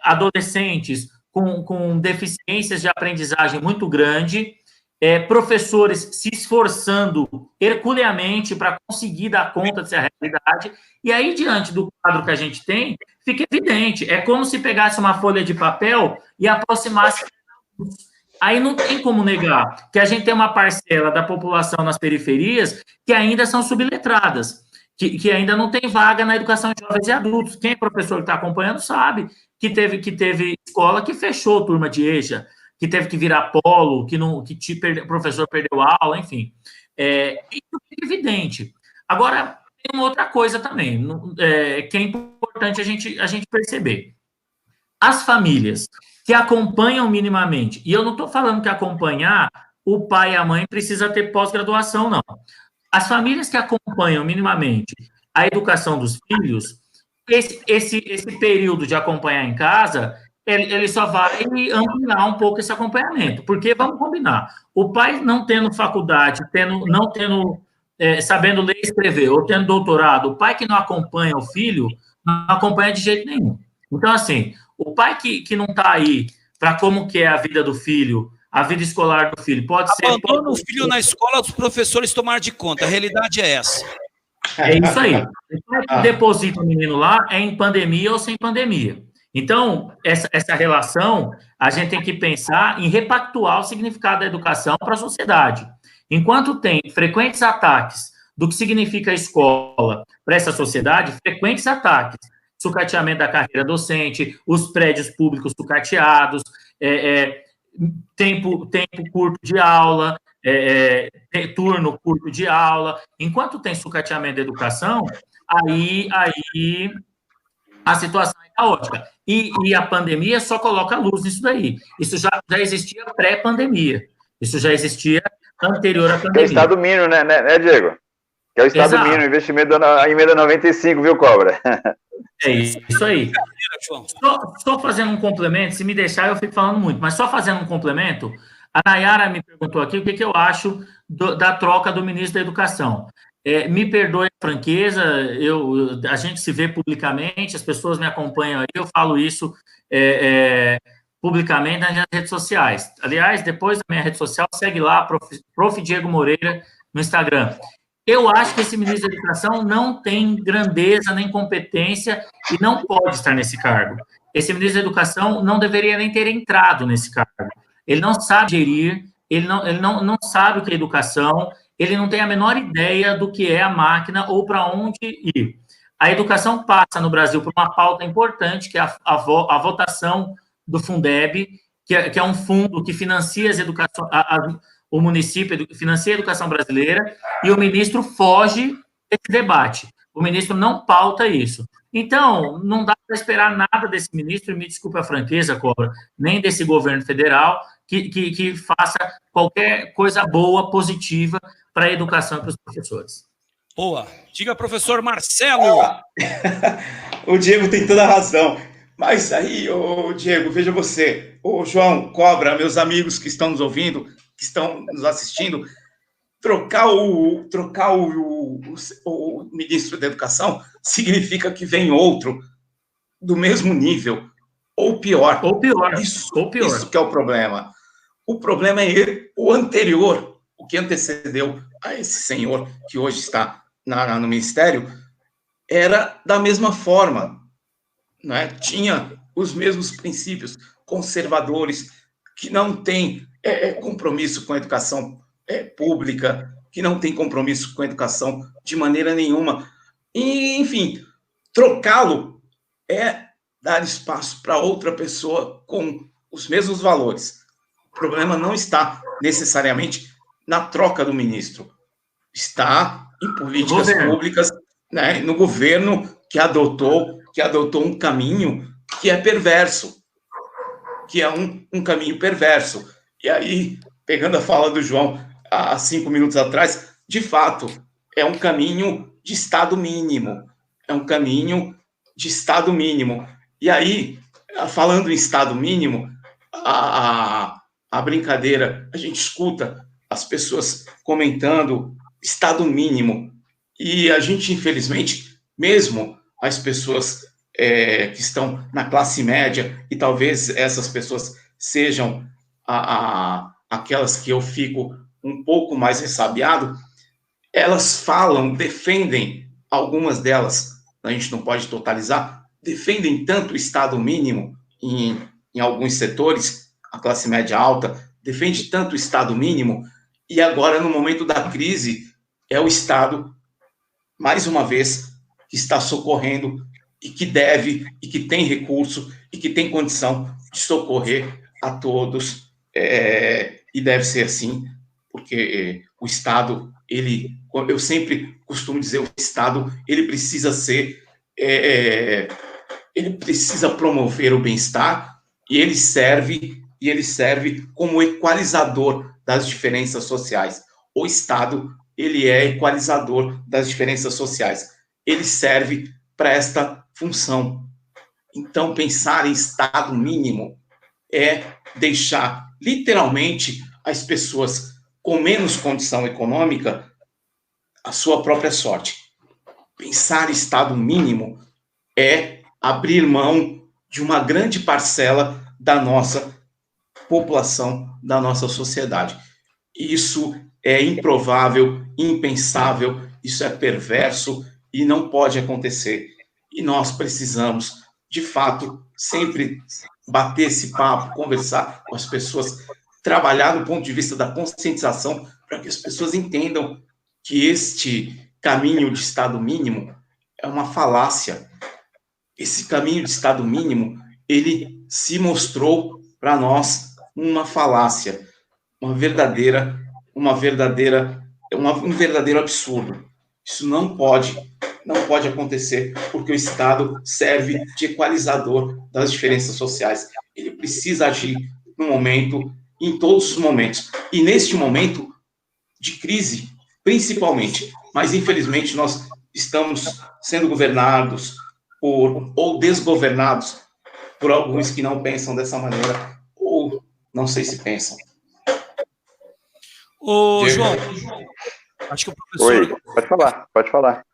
adolescentes com deficiências de aprendizagem muito grande, professores se esforçando herculeamente para conseguir dar conta dessa realidade, e aí, diante do quadro que a gente tem, fica evidente, é como se pegasse uma folha de papel e aproximasse. Aí não tem como negar que a gente tem uma parcela da população nas periferias que ainda são subletradas, que ainda não tem vaga na educação de jovens e adultos. Quem é professor que está acompanhando sabe que teve escola que fechou turma de EJA, que teve que virar polo, o professor perdeu a aula, enfim. Isso é evidente. Agora, tem uma outra coisa também, que é importante a gente perceber. As famílias que acompanham minimamente, e eu não estou falando que acompanhar, o pai e a mãe precisa ter pós-graduação, não. As famílias que acompanham minimamente a educação dos filhos, esse período de acompanhar em casa, ele só vai ampliar um pouco esse acompanhamento, porque, vamos combinar, o pai não tendo faculdade, não tendo sabendo ler e escrever, ou tendo doutorado, o pai que não acompanha o filho, não acompanha de jeito nenhum. Então, assim, o pai que não está aí para como que é a vida do filho, a vida escolar do filho, pode ser... Abandona o filho na escola, os professores tomar de conta, a realidade é essa. É isso aí. O deposita o menino lá é em pandemia ou sem pandemia. Então, essa relação, a gente tem que pensar em repactuar o significado da educação para a sociedade. Enquanto tem frequentes ataques do que significa a escola para essa sociedade, frequentes ataques, sucateamento da carreira docente, os prédios públicos sucateados, tempo curto de aula, turno curto de aula. Enquanto tem sucateamento da educação, aí a situação é caótica. E a pandemia só coloca luz nisso daí. Isso já existia pré-pandemia. Isso já existia anterior à pandemia. Que é o Estado mínimo, né, Diego? Que é o Estado mínimo, investimento da emenda 95, viu, Cobra? É isso aí. Só fazendo um complemento, se me deixar, eu fico falando muito, mas só fazendo um complemento, a Nayara me perguntou aqui o que eu acho da troca do ministro da Educação. Me perdoe a franqueza, a gente se vê publicamente, as pessoas me acompanham aí, eu falo isso publicamente nas minhas redes sociais. Aliás, depois da minha rede social, segue lá, Prof. Diego Moreira, no Instagram. Eu acho que esse ministro da Educação não tem grandeza nem competência e não pode estar nesse cargo. Esse ministro da Educação não deveria nem ter entrado nesse cargo. Ele não sabe gerir, ele não sabe o que é educação, ele não tem a menor ideia do que é a máquina ou para onde ir. A educação passa no Brasil por uma pauta importante, que é a votação do Fundeb, que é um fundo que financia o município, financia a educação brasileira, e o ministro foge desse debate. O ministro não pauta isso. Então, não dá para esperar nada desse ministro, e me desculpe a franqueza, Cobra, nem desse governo federal, que faça qualquer coisa boa, positiva para a educação e para os professores. Boa. Diga, professor Marcelo. O Diego tem toda a razão. Mas aí, Diego, veja você, João, Cobra, meus amigos que estão nos ouvindo, que estão nos assistindo, trocar o ministro da Educação significa que vem outro do mesmo nível, ou pior. Isso que é o problema. O problema é o anterior, o que antecedeu a esse senhor que hoje está no Ministério, era da mesma forma, né? Tinha os mesmos princípios conservadores, que não tem compromisso com a educação pública, que não tem compromisso com a educação de maneira nenhuma. E, enfim, trocá-lo é dar espaço para outra pessoa com os mesmos valores. O problema não está necessariamente na troca do ministro, está em políticas públicas, né, no governo que adotou um caminho que é perverso, que é um caminho perverso. E aí, pegando a fala do João há 5 minutos atrás, de fato, é um caminho de Estado mínimo, E aí, falando em Estado mínimo, a brincadeira, a gente escuta as pessoas comentando Estado mínimo, e a gente, infelizmente, mesmo as pessoas que estão na classe média, e talvez essas pessoas sejam aquelas que eu fico um pouco mais ressabiado, elas defendem, algumas delas, a gente não pode totalizar, defendem tanto o Estado mínimo em alguns setores, a classe média alta defende tanto o Estado mínimo, e agora, no momento da crise, é o Estado, mais uma vez, que está socorrendo e que deve, e que tem recurso, e que tem condição de socorrer a todos, e deve ser assim, porque o Estado, eu sempre costumo dizer, o Estado, ele precisa ele precisa promover o bem-estar, e ele serve como equalizador das diferenças sociais. O Estado, ele é equalizador das diferenças sociais. Ele serve para esta função. Então, pensar em Estado mínimo é deixar, literalmente, as pessoas com menos condição econômica a sua própria sorte. Pensar em Estado mínimo é abrir mão de uma grande parcela da nossa população, da nossa sociedade. Isso é improvável, impensável, isso é perverso e não pode acontecer. E nós precisamos, de fato, sempre bater esse papo, conversar com as pessoas, trabalhar no ponto de vista da conscientização, para que as pessoas entendam que este caminho de Estado mínimo é uma falácia. Esse caminho de Estado mínimo, ele se mostrou para nós uma falácia, um verdadeiro absurdo. Isso não pode acontecer, porque o Estado serve de equalizador das diferenças sociais. Ele precisa agir no momento, em todos os momentos. E neste momento de crise, principalmente. Mas, infelizmente, nós estamos sendo governados ou desgovernados por alguns que não pensam dessa maneira, ou não sei se pensam. Ô, João, acho que o professor... Oi, pode falar.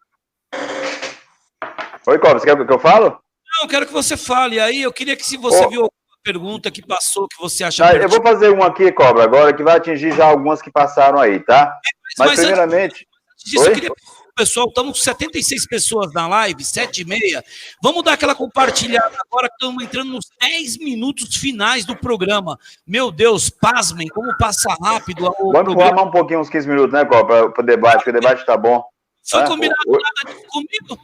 Oi, Cobra, você quer que eu falo? Não, eu quero que você fale. Aí eu queria que, se você viu alguma pergunta que passou, que você acha... Eu vou fazer uma aqui, Cobra, agora, que vai atingir já algumas que passaram aí, tá? Mas primeiramente... Antes disso, eu queria pedir pro pessoal, estamos com 76 pessoas na live, 7h30. Vamos dar aquela compartilhada agora, que estamos entrando nos 10 minutos finais do programa. Meu Deus, pasmem, como passa rápido o Vamos formar um pouquinho, uns 15 minutos, né, Cobra, para o debate, porque o debate está bom. Foi combinado nada disso comigo?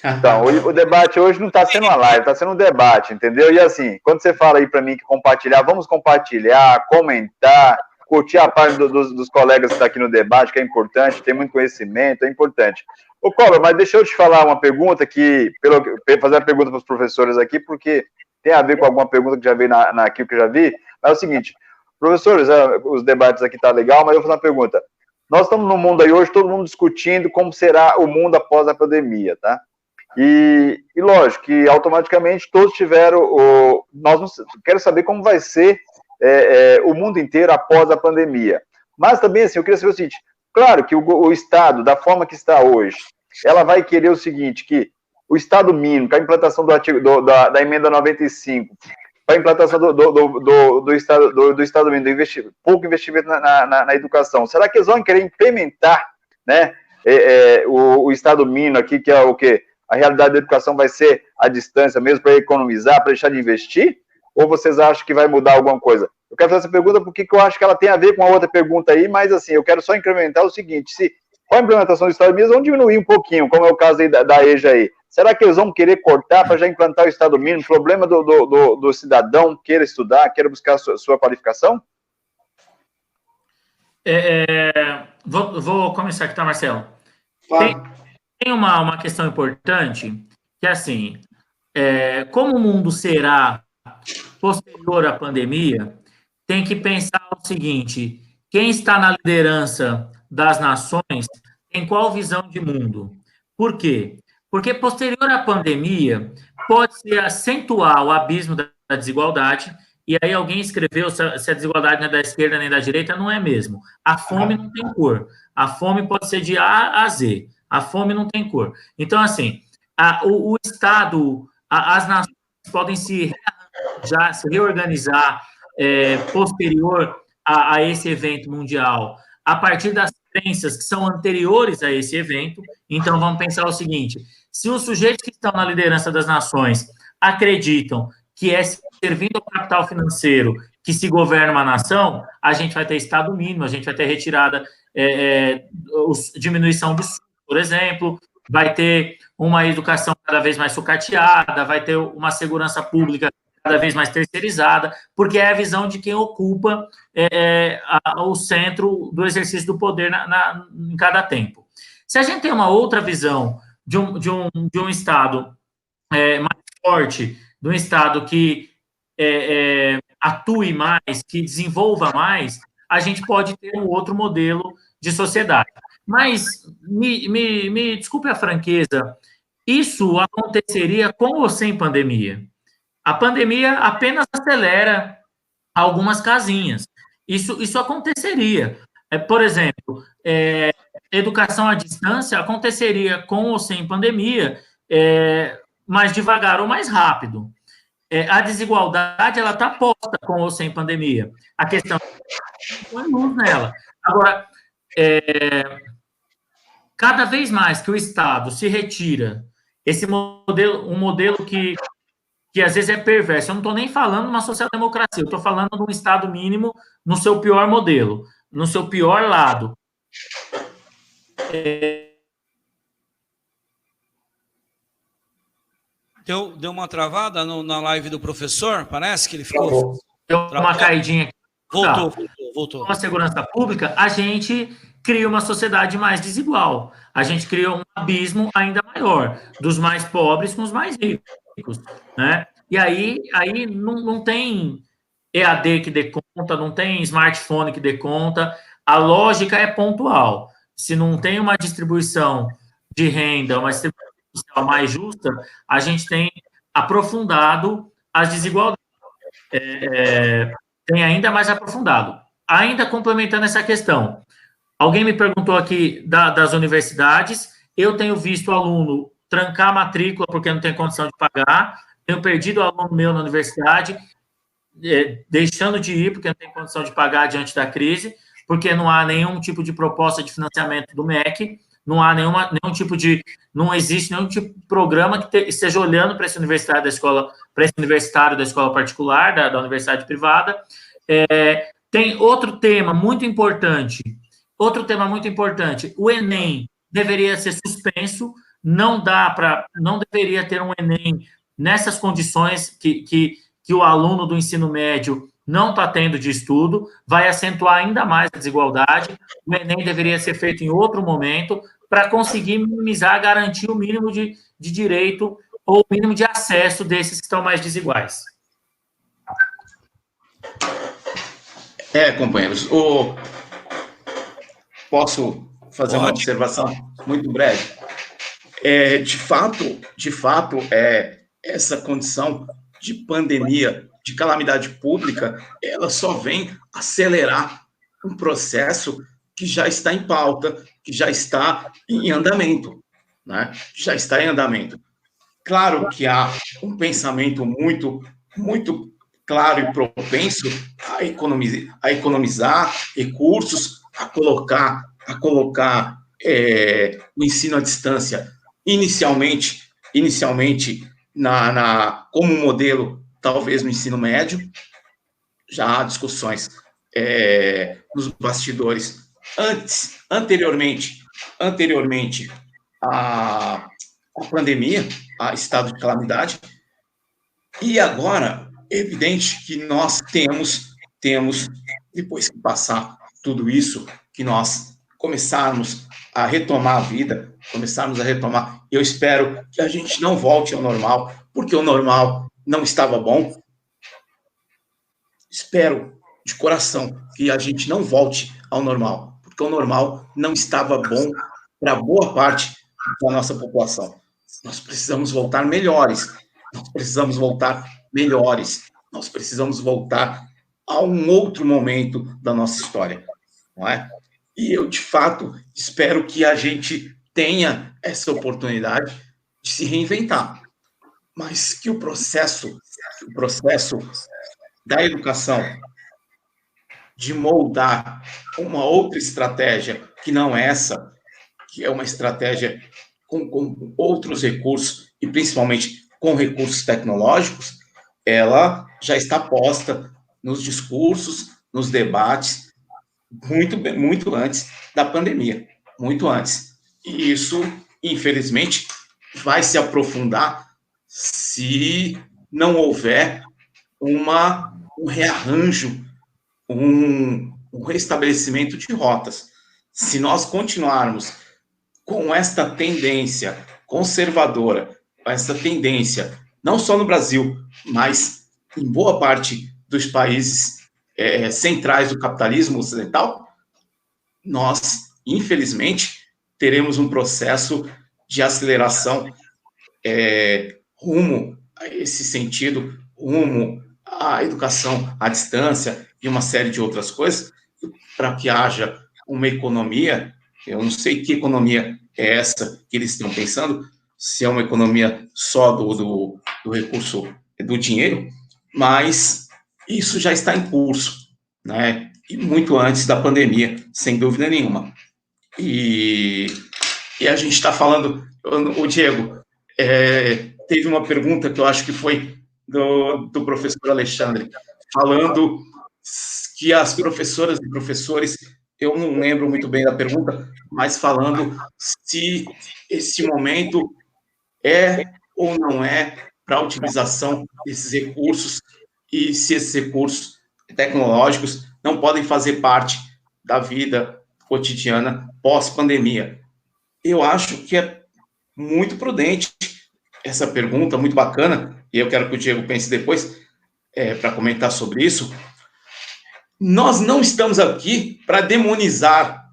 Então, o debate hoje não está sendo uma live, está sendo um debate, entendeu? E assim, quando você fala aí para mim que compartilhar, vamos compartilhar, comentar, curtir a página dos colegas que estão aqui no debate, que é importante, tem muito conhecimento, é importante. Ô, Cobra, mas deixa eu te falar uma pergunta fazer uma pergunta para os professores aqui, porque tem a ver com alguma pergunta que já veio aqui que eu já vi. Mas é o seguinte, professores, os debates aqui tá legal, mas eu vou fazer uma pergunta. Nós estamos no mundo aí hoje, todo mundo discutindo como será o mundo após a pandemia, tá? E lógico que automaticamente todos tiveram quero saber como vai ser o mundo inteiro após a pandemia. Mas também, assim, eu queria saber o seguinte, claro que o Estado, da forma que está hoje, ela vai querer o seguinte, que o Estado mínimo, com a implantação da emenda 95, para a implantação do Estado mínimo, pouco investimento na educação, será que eles vão querer implementar, né, o Estado mínimo aqui, que é o quê? A realidade da educação vai ser a distância mesmo para economizar, para deixar de investir? Ou vocês acham que vai mudar alguma coisa? Eu quero fazer essa pergunta porque eu acho que ela tem a ver com a outra pergunta aí, mas assim, eu quero só incrementar o seguinte, se com a implementação do Estado mínimo, eles vão diminuir um pouquinho, como é o caso aí da EJA aí. Será que eles vão querer cortar para já implantar o Estado mínimo? Problema do cidadão queira estudar, queira buscar sua qualificação? Vou começar aqui, tá, Marcelo? Claro. Tem uma questão importante, que é assim, como o mundo será posterior à pandemia, tem que pensar o seguinte, quem está na liderança das nações tem qual visão de mundo? Por quê? Porque posterior à pandemia, pode-se acentuar o abismo da desigualdade, e aí alguém escreveu se a desigualdade não é da esquerda nem da direita, não é mesmo. A fome não tem cor. A fome pode ser de A a Z. A fome não tem cor. Então, assim, o Estado, as nações podem se reorganizar posterior a esse evento mundial, a partir das crenças que são anteriores a esse evento. Então, vamos pensar o seguinte, se os sujeitos que estão na liderança das nações acreditam que é servindo ao capital financeiro que se governa uma nação, a gente vai ter Estado mínimo, a gente vai ter retirada, diminuição do SUS, por exemplo, vai ter uma educação cada vez mais sucateada, vai ter uma segurança pública cada vez mais terceirizada, porque é a visão de quem ocupa o centro do exercício do poder em cada tempo. Se a gente tem uma outra visão de um Estado mais forte, de um Estado que atue mais, que desenvolva mais, a gente pode ter um outro modelo de sociedade. Mas, me desculpe a franqueza, isso aconteceria com ou sem pandemia? A pandemia apenas acelera algumas casinhas. Isso aconteceria. Por exemplo, educação à distância aconteceria com ou sem pandemia, mais devagar ou mais rápido. A desigualdade, ela está posta com ou sem pandemia. A questão põe luz nela. Agora, cada vez mais que o Estado se retira, um modelo que às vezes é perverso, eu não estou nem falando de uma social-democracia, eu estou falando de um Estado mínimo no seu pior modelo, no seu pior lado. Deu uma travada na live do professor? Parece que ele ficou... Deu uma caidinha aqui. Voltou. Com a segurança pública, a gente cria uma sociedade mais desigual. A gente cria um abismo ainda maior, dos mais pobres com os mais ricos, né? E aí não tem EAD que dê conta, não tem smartphone que dê conta. A lógica é pontual. Se não tem uma distribuição de renda, uma distribuição social mais justa, a gente tem aprofundado as desigualdades. Tem ainda mais aprofundado. Ainda complementando essa questão, alguém me perguntou aqui das universidades, eu tenho visto o aluno trancar a matrícula porque não tem condição de pagar, tenho perdido o aluno meu na universidade, deixando de ir porque não tem condição de pagar diante da crise, porque não há nenhum tipo de proposta de financiamento do MEC, não há não existe nenhum tipo de programa que esteja olhando para esse universitário da escola particular, da universidade privada. Tem outro tema muito importante, o Enem deveria ser suspenso, não deveria ter um Enem nessas condições que o aluno do ensino médio não está tendo de estudo, vai acentuar ainda mais a desigualdade. O Enem deveria ser feito em outro momento para conseguir minimizar, garantir o mínimo de direito ou o mínimo de acesso desses que estão mais desiguais. Companheiros, posso fazer uma observação muito breve? De fato, essa condição de pandemia, de calamidade pública, ela só vem acelerar um processo que já está em pauta, que já está em andamento, né? Já está em andamento. Claro que há um pensamento muito claro e propenso a economizar recursos, a colocar o ensino à distância inicialmente como modelo, talvez no ensino médio. Já há discussões nos bastidores anteriormente à pandemia, a estado de calamidade, e agora é evidente que nós temos, depois que passar tudo isso, que nós começarmos a retomar a vida, eu espero que a gente não volte ao normal, porque o normal não estava bom. Espero, de coração, que a gente não volte ao normal, porque o normal não estava bom para boa parte da nossa população. Nós precisamos voltar melhores, nós precisamos voltar a um outro momento da nossa história, não é? E eu, de fato, espero que a gente tenha essa oportunidade de se reinventar, mas que o processo da educação, de moldar uma outra estratégia, que não essa, que é uma estratégia com outros recursos, e principalmente com recursos tecnológicos, ela já está posta nos discursos, nos debates, muito antes da pandemia, muito antes. E isso, infelizmente, vai se aprofundar se não houver um rearranjo, um restabelecimento de rotas. Se nós continuarmos com esta tendência conservadora, com essa tendência, não só no Brasil, mas em boa parte dos países centrais do capitalismo ocidental, nós, infelizmente, teremos um processo de aceleração rumo a esse sentido, rumo à educação à distância e uma série de outras coisas, para que haja uma economia. Eu não sei que economia é essa que eles estão pensando, se é uma economia só do recurso, do dinheiro, mas isso já está em curso, né? E muito antes da pandemia, sem dúvida nenhuma. E a gente está falando, o Diego, teve uma pergunta que eu acho que foi do professor Alexandre, falando que as professoras e professores, eu não lembro muito bem da pergunta, mas falando se esse momento é ou não é para a utilização desses recursos e se esses recursos tecnológicos não podem fazer parte da vida cotidiana pós-pandemia. Eu acho que é muito prudente essa pergunta, muito bacana, e eu quero que o Diego pense depois para comentar sobre isso. Nós não estamos aqui para demonizar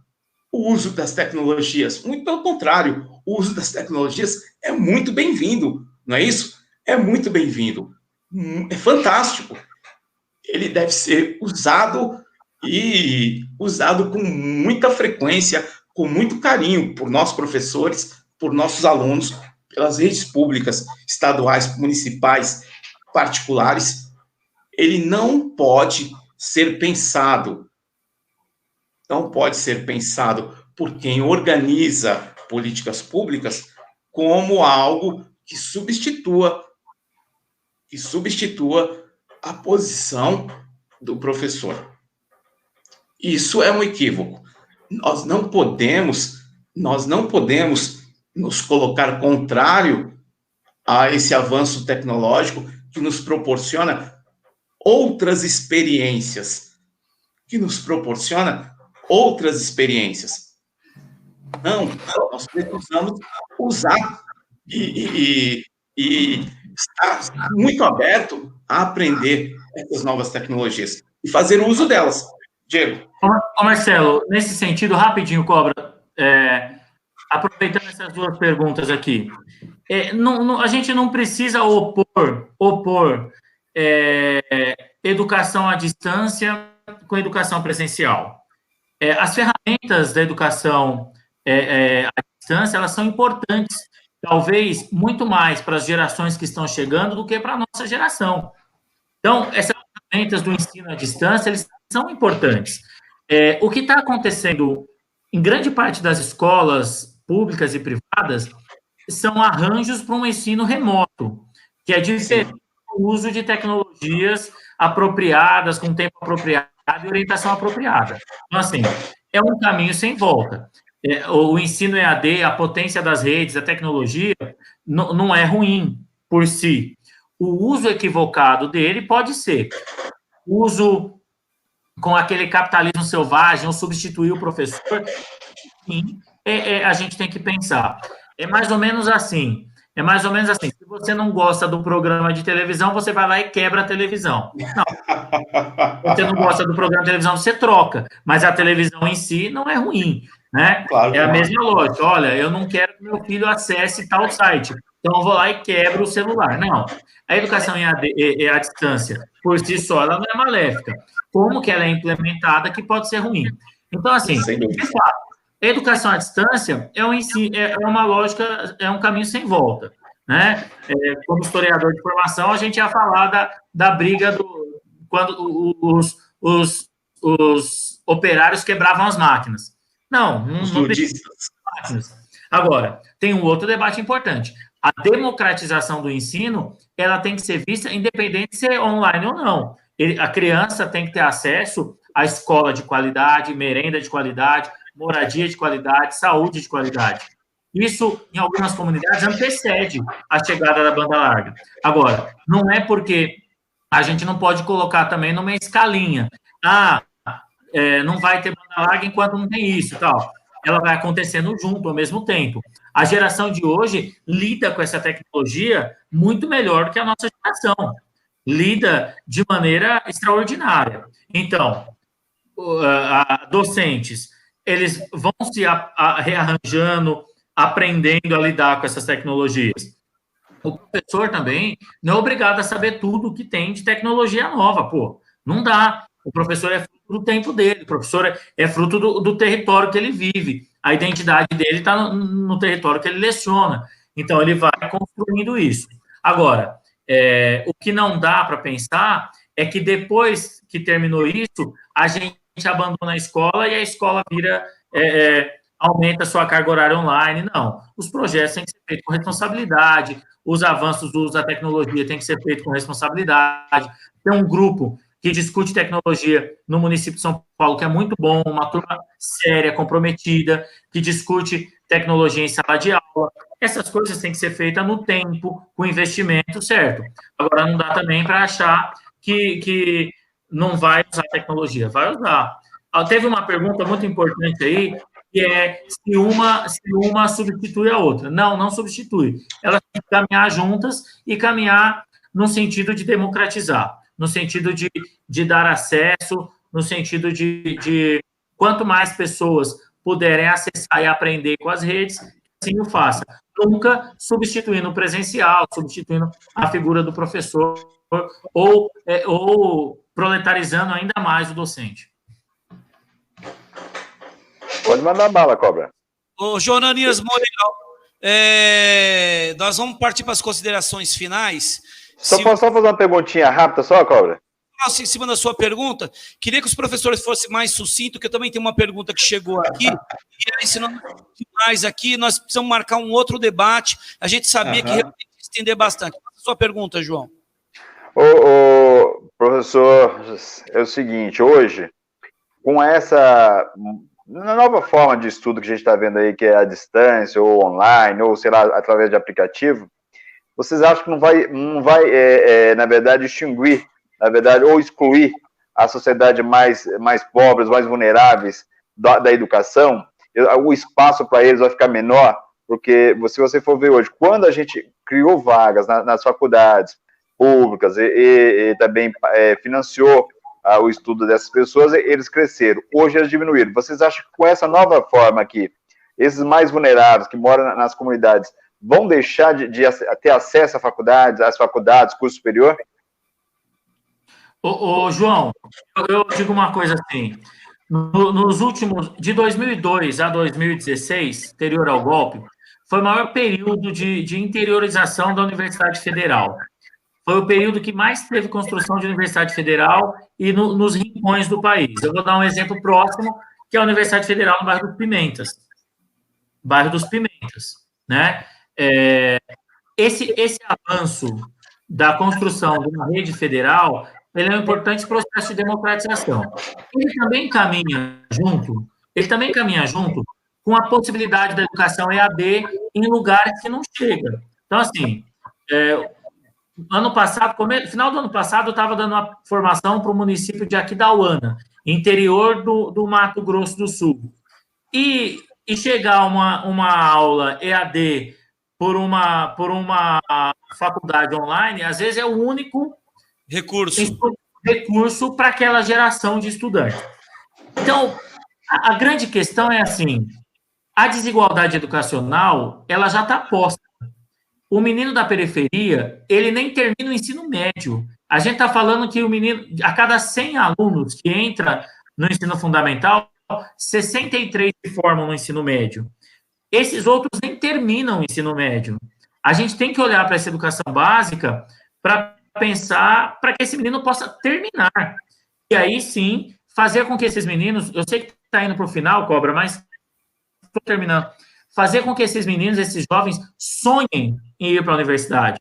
o uso das tecnologias, muito pelo contrário, o uso das tecnologias é muito bem-vindo, não é isso? É muito bem-vindo, é fantástico. Ele deve ser usado com muita frequência, com muito carinho por nós professores, por nossos alunos, pelas redes públicas, estaduais, municipais, particulares. Ele não pode ser pensado por quem organiza políticas públicas como algo que substitua a posição do professor. Isso é um equívoco. Nós não podemos nos colocar contrário a esse avanço tecnológico que nos proporciona outras experiências. Não, nós precisamos usar e estar muito aberto a aprender essas novas tecnologias e fazer uso delas. Diego. Ô Marcelo, nesse sentido, rapidinho, Cobra, aproveitando essas duas perguntas aqui, a gente não precisa opor educação à distância com educação presencial. As ferramentas da educação à distância, elas são importantes, talvez muito mais para as gerações que estão chegando do que para a nossa geração. Então, essas ferramentas do ensino à distância, eles são importantes. O que está acontecendo em grande parte das escolas públicas e privadas são arranjos para um ensino remoto, que é diferente do uso de tecnologias apropriadas, com tempo apropriado e orientação apropriada. Então, assim, é um caminho sem volta. O ensino EAD, a potência das redes, a tecnologia, não é ruim por si. O uso equivocado dele pode ser o uso com aquele capitalismo selvagem, ou substituir o professor. Sim, a gente tem que pensar. É mais ou menos assim. Se você não gosta do programa de televisão, você vai lá e quebra a televisão. Não. Você não gosta do programa de televisão, você troca. Mas a televisão em si não é ruim, né? Claro, é a mesma lógica. Olha, eu não quero que meu filho acesse tal site. Então, eu vou lá e quebro o celular. Não. A educação à distância, por si só, ela não é maléfica. Como que ela é implementada que pode ser ruim? Então, assim, de fato, a educação à distância é uma lógica, é um caminho sem volta, né? Como historiador de formação, a gente ia falar da briga quando os operários quebravam as máquinas. Não máquinas. Agora, tem um outro debate importante. A democratização do ensino, ela tem que ser vista independente de ser online ou não. A criança tem que ter acesso à escola de qualidade, merenda de qualidade, moradia de qualidade, saúde de qualidade. Isso, em algumas comunidades, antecede a chegada da banda larga. Agora, não é porque a gente não pode colocar também numa escalinha. Não vai ter banda larga enquanto não tem isso e tal. Ela vai acontecendo junto, ao mesmo tempo. A geração de hoje lida com essa tecnologia muito melhor que a nossa geração. Lida de maneira extraordinária. Então, docentes, eles vão se rearranjando, aprendendo a lidar com essas tecnologias. O professor também não é obrigado a saber tudo que tem de tecnologia nova, não dá. O professor é fruto do tempo dele, o professor é fruto do território que ele vive, a identidade dele está no território que ele leciona, então ele vai construindo isso. Agora, o que não dá para pensar é que depois que terminou isso, a gente abandona a escola e a escola aumenta a sua carga horária online. Não, os projetos têm que ser feitos com responsabilidade, os avanços do uso da tecnologia têm que ser feitos com responsabilidade. Tem um grupo que discute tecnologia no município de São Paulo, que é muito bom, uma turma séria, comprometida, que discute tecnologia em sala de aula. Essas coisas têm que ser feitas no tempo, com investimento, certo? Agora, não dá também para achar que não vai usar tecnologia, vai usar. Teve uma pergunta muito importante aí, que é se uma substitui a outra. Não substitui. Elas têm que caminhar juntas e caminhar no sentido de democratizar, no sentido de dar acesso, no sentido de quanto mais pessoas puderem acessar e aprender com as redes, assim o faça. Nunca substituindo o presencial, substituindo a figura do professor, ou proletarizando ainda mais o docente. Pode mandar bala, Cobra. Ô, Jonanias Moreira, nós vamos partir para as considerações finais. Posso só fazer uma perguntinha rápida só, Cobra? Em cima da sua pergunta, queria que os professores fossem mais sucintos, que eu também tenho uma pergunta que chegou aqui, e aí, se não mais aqui, nós precisamos marcar um outro debate. A gente sabia que realmente ia estender bastante. A sua pergunta, João. Professor, é o seguinte, hoje, com essa na nova forma de estudo que a gente está vendo aí, que é à distância, ou online, ou, sei lá, através de aplicativo, vocês acham que não vai na verdade, extinguir, na verdade, ou excluir a sociedade mais pobres, mais vulneráveis da educação? O espaço para eles vai ficar menor? Porque, se você for ver hoje, quando a gente criou vagas nas faculdades públicas e também financiou o estudo dessas pessoas, eles cresceram. Hoje eles diminuíram. Vocês acham que com essa nova forma aqui, esses mais vulneráveis que moram nas comunidades vão deixar de ter acesso às faculdades, curso superior? João, eu digo uma coisa assim, nos últimos, de 2002 a 2016, anterior ao golpe, foi o maior período de interiorização da Universidade Federal. Foi o período que mais teve construção de Universidade Federal e nos rincões do país. Eu vou dar um exemplo próximo, que é a Universidade Federal no bairro dos Pimentas. Bairro dos Pimentas, né? Esse avanço da construção de uma rede federal, ele é um importante processo de democratização. Ele também caminha junto com a possibilidade da educação EAD em lugares que não chega. Então, assim, final do ano passado, eu estava dando uma formação para o município de Aquidauana, interior do Mato Grosso do Sul. E chegar uma aula EAD por uma faculdade online, às vezes é o único recurso para aquela geração de estudantes. Então, a grande questão é assim, a desigualdade educacional, ela já está posta. O menino da periferia, ele nem termina o ensino médio. A gente está falando que o menino, a cada 100 alunos que entra no ensino fundamental, 63 se formam no ensino médio. Esses outros nem terminam o ensino médio. A gente tem que olhar para essa educação básica para pensar para que esse menino possa terminar. E aí, sim, fazer com que esses meninos... Eu sei que está indo para o final, Cobra, mas estou terminando. Fazer com que esses meninos, esses jovens, sonhem em ir para a universidade.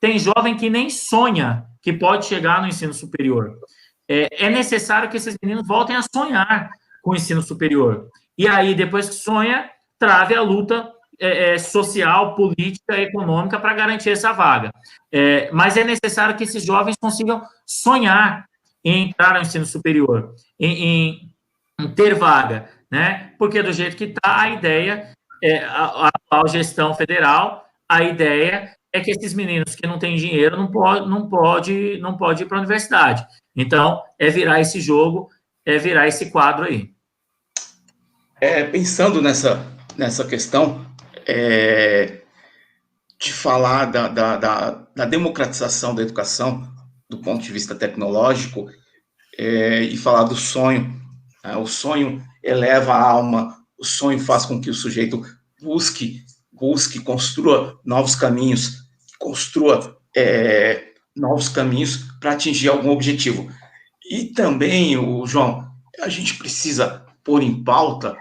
Tem jovem que nem sonha que pode chegar no ensino superior. É necessário que esses meninos voltem a sonhar com o ensino superior. E aí, depois que sonha, trave a luta social, política, econômica para garantir essa vaga. Mas é necessário que esses jovens consigam sonhar em entrar no ensino superior, em ter vaga, né? Porque do jeito que está a ideia, a atual gestão federal, a ideia é que esses meninos que não têm dinheiro não pode ir para a universidade. Então, é virar esse jogo, é virar esse quadro aí. Pensando nessa questão de falar da democratização da educação do ponto de vista tecnológico e falar do sonho. O sonho eleva a alma, o sonho faz com que o sujeito busque, construa novos caminhos, novos caminhos para atingir algum objetivo. E também, João, a gente precisa pôr em pauta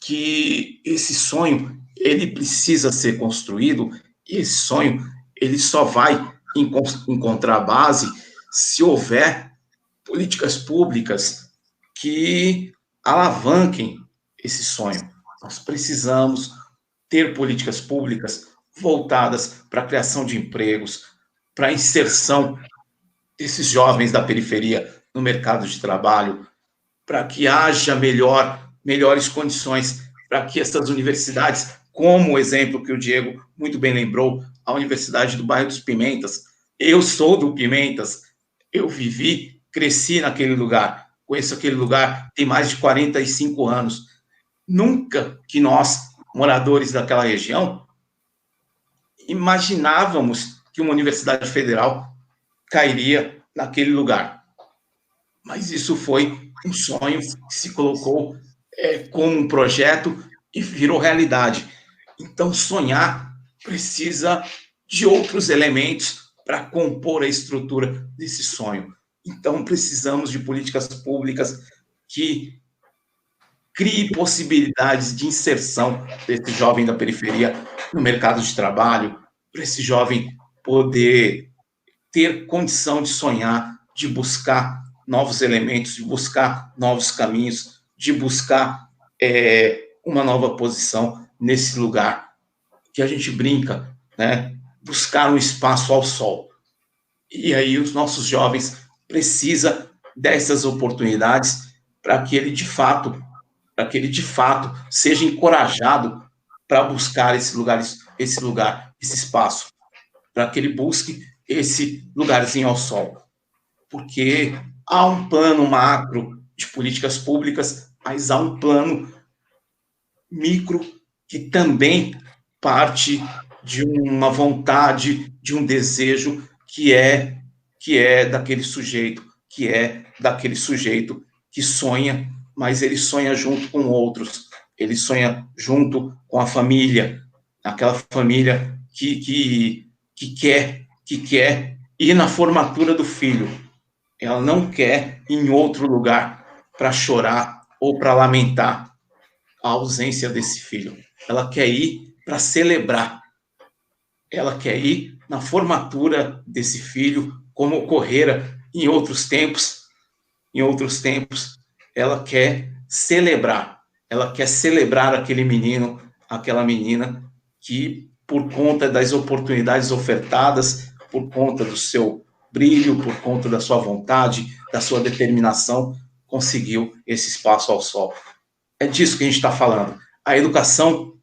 que esse sonho, ele precisa ser construído, e esse sonho, ele só vai encontrar base se houver políticas públicas que alavanquem esse sonho. Nós precisamos ter políticas públicas voltadas para a criação de empregos, para a inserção desses jovens da periferia no mercado de trabalho, para que haja melhores condições para que essas universidades, como o exemplo que o Diego muito bem lembrou, a Universidade do Bairro dos Pimentas. Eu sou do Pimentas, eu vivi, cresci naquele lugar, conheço aquele lugar, tem mais de 45 anos. Nunca que nós, moradores daquela região, imaginávamos que uma universidade federal cairia naquele lugar. Mas isso foi um sonho que se colocou como um projeto e virou realidade. Então, sonhar precisa de outros elementos para compor a estrutura desse sonho. Então, precisamos de políticas públicas que criem possibilidades de inserção desse jovem da periferia no mercado de trabalho, para esse jovem poder ter condição de sonhar, de buscar novos elementos, de buscar novos caminhos, de buscar uma nova posição nesse lugar que a gente brinca, né? Buscar um espaço ao sol. E aí os nossos jovens precisam dessas oportunidades para que ele de fato seja encorajado para buscar esse lugar, esse espaço, para que ele busque esse lugarzinho ao sol. Porque há um plano macro de políticas públicas, mas há um plano micro que também parte de uma vontade, de um desejo que é daquele sujeito, que sonha, mas ele sonha junto com outros, ele sonha junto com a família, aquela família que quer ir na formatura do filho. Ela não quer ir em outro lugar para chorar ou para lamentar a ausência desse filho. Ela quer ir para celebrar. Ela quer ir na formatura desse filho, como ocorrera em outros tempos. Em outros tempos, ela quer celebrar. Ela quer celebrar aquele menino, aquela menina que, por conta das oportunidades ofertadas, por conta do seu brilho, por conta da sua vontade, da sua determinação, conseguiu esse espaço ao sol. É disso que a gente está falando. A educação,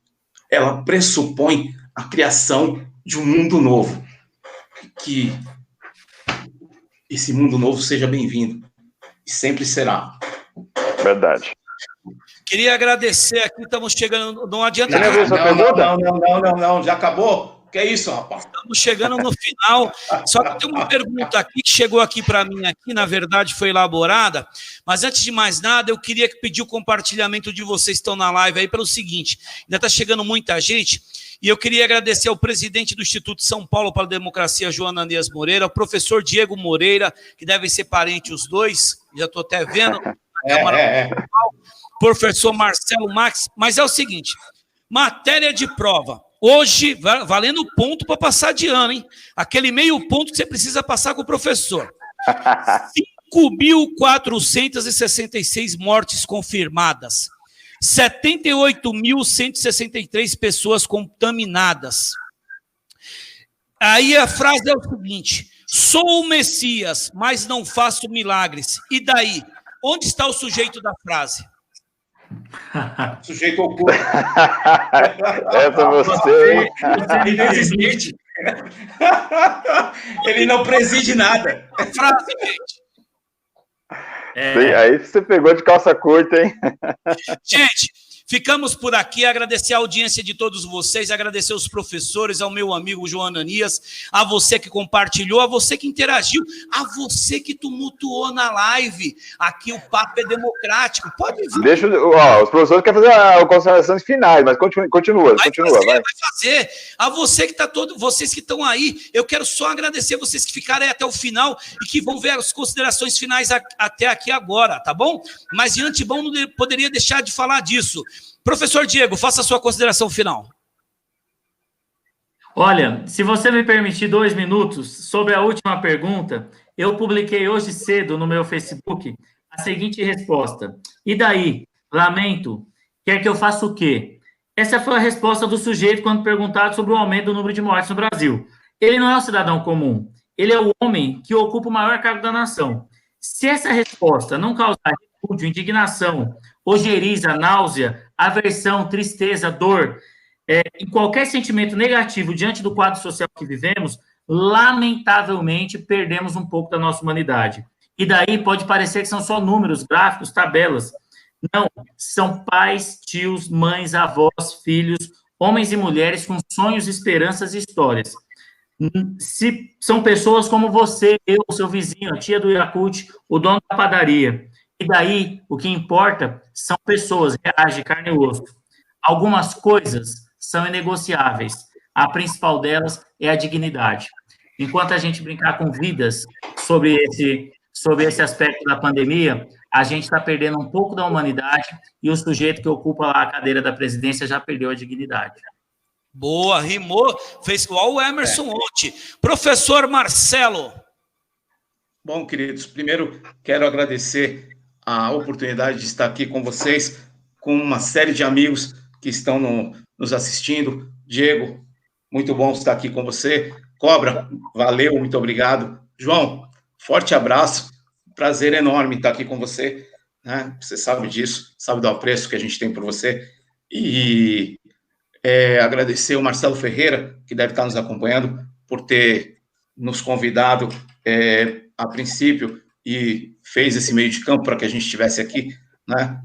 ela pressupõe a criação de um mundo novo. Que esse mundo novo seja bem-vindo. E sempre será. Verdade. Queria agradecer aqui, estamos chegando, não adianta... Não, já acabou? Que é isso, rapaz? Estamos chegando no final, só que tem uma pergunta aqui que chegou aqui para mim, aqui, na verdade foi elaborada, mas antes de mais nada, eu queria pedir o compartilhamento de vocês que estão na live aí pelo seguinte, ainda está chegando muita gente, e eu queria agradecer ao presidente do Instituto São Paulo para a Democracia, João Ananias Moreira, ao professor Diego Moreira, que devem ser parentes os dois, já estou até vendo, professor Marcelo Max, mas é o seguinte, matéria de prova, hoje, valendo ponto para passar de ano, hein? Aquele meio ponto que você precisa passar com o professor. 5.466 mortes confirmadas. 78.163 pessoas contaminadas. Aí a frase é o seguinte: sou o Messias, mas não faço milagres. E daí? Onde está o sujeito da frase? Sujeito oculto. Essa você. Ele não existe. Ele não preside nada. Frase, gente. Aí você pegou de calça curta, hein? Gente, ficamos por aqui, agradecer a audiência de todos vocês, agradecer os professores, ao meu amigo João Ananias, a você que compartilhou, a você que interagiu, a você que tumultuou na live. Aqui o papo é democrático, pode vir. Deixa, os professores querem fazer as considerações finais, mas continua, vai. Vai fazer. A você que está vocês que estão aí, eu quero só agradecer vocês que ficarem até o final e que vão ver as considerações finais até aqui agora, tá bom? Mas de antemão não poderia deixar de falar disso. Professor Diego, faça a sua consideração final. Olha, se você me permitir 2 minutos, sobre a última pergunta, eu publiquei hoje cedo no meu Facebook a seguinte resposta. E daí? Lamento. Quer que eu faça o quê? Essa foi a resposta do sujeito quando perguntado sobre o aumento do número de mortes no Brasil. Ele não é um cidadão comum. Ele é o homem que ocupa o maior cargo da nação. Se essa resposta não causar repúdio, indignação, ojeriza, náusea, aversão, tristeza, dor, em qualquer sentimento negativo diante do quadro social que vivemos, lamentavelmente perdemos um pouco da nossa humanidade. E daí pode parecer que são só números, gráficos, tabelas. Não, são pais, tios, mães, avós, filhos, homens e mulheres com sonhos, esperanças e histórias. Se são pessoas como você, eu, seu vizinho, a tia do Yakult, o dono da padaria. E daí, o que importa são pessoas reais de carne e osso. Algumas coisas são inegociáveis. A principal delas é a dignidade. Enquanto a gente brincar com vidas sobre esse aspecto da pandemia, a gente está perdendo um pouco da humanidade e o sujeito que ocupa lá a cadeira da presidência já perdeu a dignidade. Boa, rimou, fez igual o Emerson ontem. Professor Marcelo. Bom, queridos, primeiro quero agradecer a oportunidade de estar aqui com vocês, com uma série de amigos que estão nos assistindo. Diego, muito bom estar aqui com você. Cobra, valeu, muito obrigado. João, forte abraço, prazer enorme estar aqui com você, né? Você sabe disso, sabe do apreço que a gente tem por você. E agradecer o Marcelo Ferreira, que deve estar nos acompanhando, por ter nos convidado a princípio e fez esse meio de campo para que a gente estivesse aqui, né?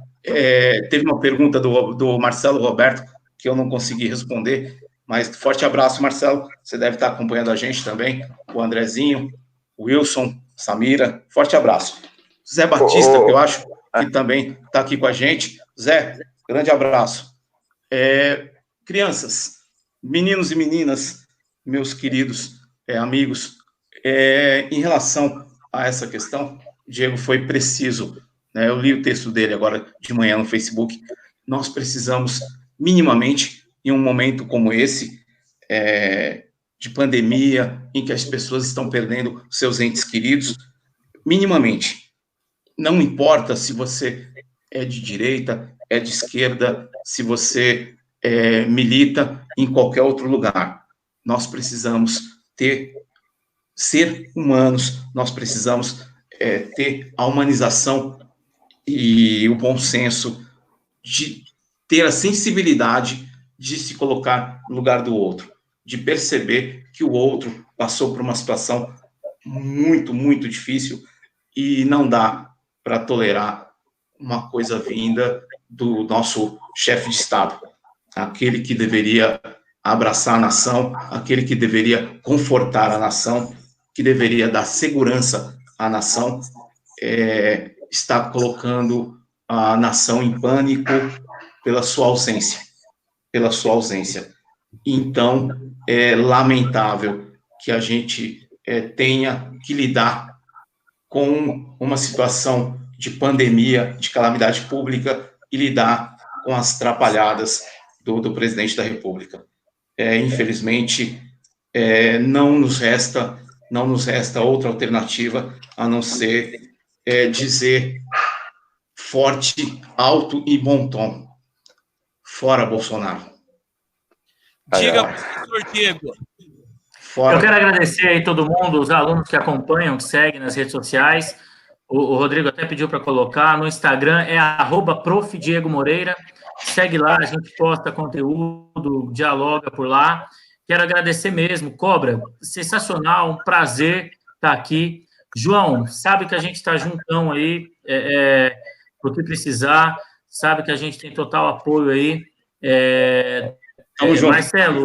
Teve uma pergunta do Marcelo Roberto que eu não consegui responder, mas forte abraço, Marcelo, você deve estar acompanhando a gente também, o Andrezinho, o Wilson, Samira, forte abraço. Zé Batista, que eu acho que também está aqui com a gente. Zé, grande abraço. Crianças, meninos e meninas, meus queridos amigos, em relação a essa questão, o Diego foi preciso, né? Eu li o texto dele agora de manhã no Facebook. Nós precisamos, minimamente, em um momento como esse, de pandemia, em que as pessoas estão perdendo seus entes queridos, minimamente, não importa se você é de direita, é de esquerda, se você milita em qualquer outro lugar, nós precisamos ser humanos, nós precisamos ter a humanização e o bom senso de ter a sensibilidade de se colocar no lugar do outro, de perceber que o outro passou por uma situação muito, muito difícil e não dá para tolerar uma coisa vinda do nosso chefe de Estado, aquele que deveria abraçar a nação, aquele que deveria confortar a nação, que deveria dar segurança à nação, está colocando a nação em pânico pela sua ausência. Então, é lamentável que a gente tenha que lidar com uma situação de pandemia, de calamidade pública, e lidar com as trapalhadas do presidente da República. Infelizmente, não nos resta outra alternativa a não ser dizer forte, alto e bom tom: fora Bolsonaro. Diga, professor Diego. Fora. Eu quero agradecer aí todo mundo, os alunos que acompanham, que seguem nas redes sociais. O Rodrigo até pediu para colocar. No Instagram é @profDiegoMoreira. Segue lá, a gente posta conteúdo, dialoga por lá. Quero agradecer mesmo. Cobra, sensacional, um prazer estar aqui. João, sabe que a gente está juntão aí, para o que precisar, sabe que a gente tem total apoio aí. Marcelo,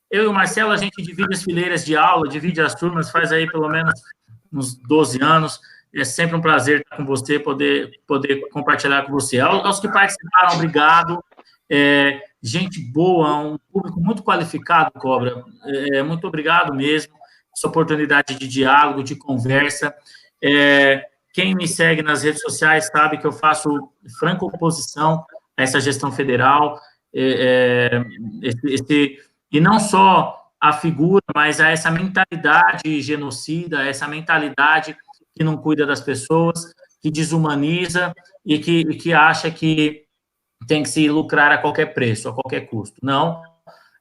eu e o Marcelo, a gente divide as fileiras de aula, divide as turmas, faz aí pelo menos uns 12 anos. É sempre um prazer estar com você, poder compartilhar com você. Aos que participaram, obrigado. Gente boa, um público muito qualificado, Cobra. Muito obrigado mesmo. Essa oportunidade de diálogo, de conversa. Quem me segue nas redes sociais sabe que eu faço franca oposição a essa gestão federal. E não só a figura, mas a essa mentalidade genocida, essa mentalidade que não cuida das pessoas, que desumaniza e que acha que tem que se lucrar a qualquer preço, a qualquer custo. Não,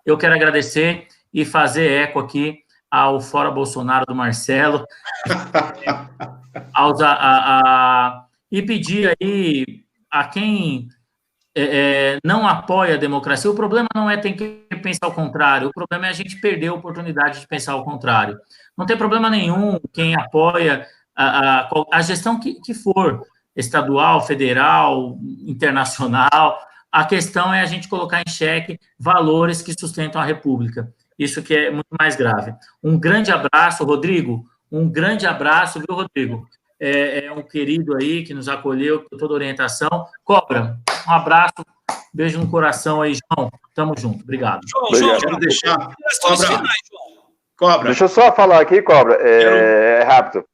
eu quero agradecer e fazer eco aqui ao Fora Bolsonaro do Marcelo, e pedir aí a quem não apoia a democracia. O problema não é ter que pensar o contrário, o problema é a gente perder a oportunidade de pensar o contrário. Não tem problema nenhum quem apoia a gestão que for, estadual, federal, internacional. A questão é a gente colocar em xeque valores que sustentam a República. Isso que é muito mais grave. Um grande abraço, Rodrigo. Um grande abraço, viu, Rodrigo? Um querido aí que nos acolheu com toda a orientação. Cobra, um abraço, beijo no coração aí, João. Tamo junto. Obrigado. João, quero deixar... Cobra. Deixa eu só falar aqui, Cobra, rápido.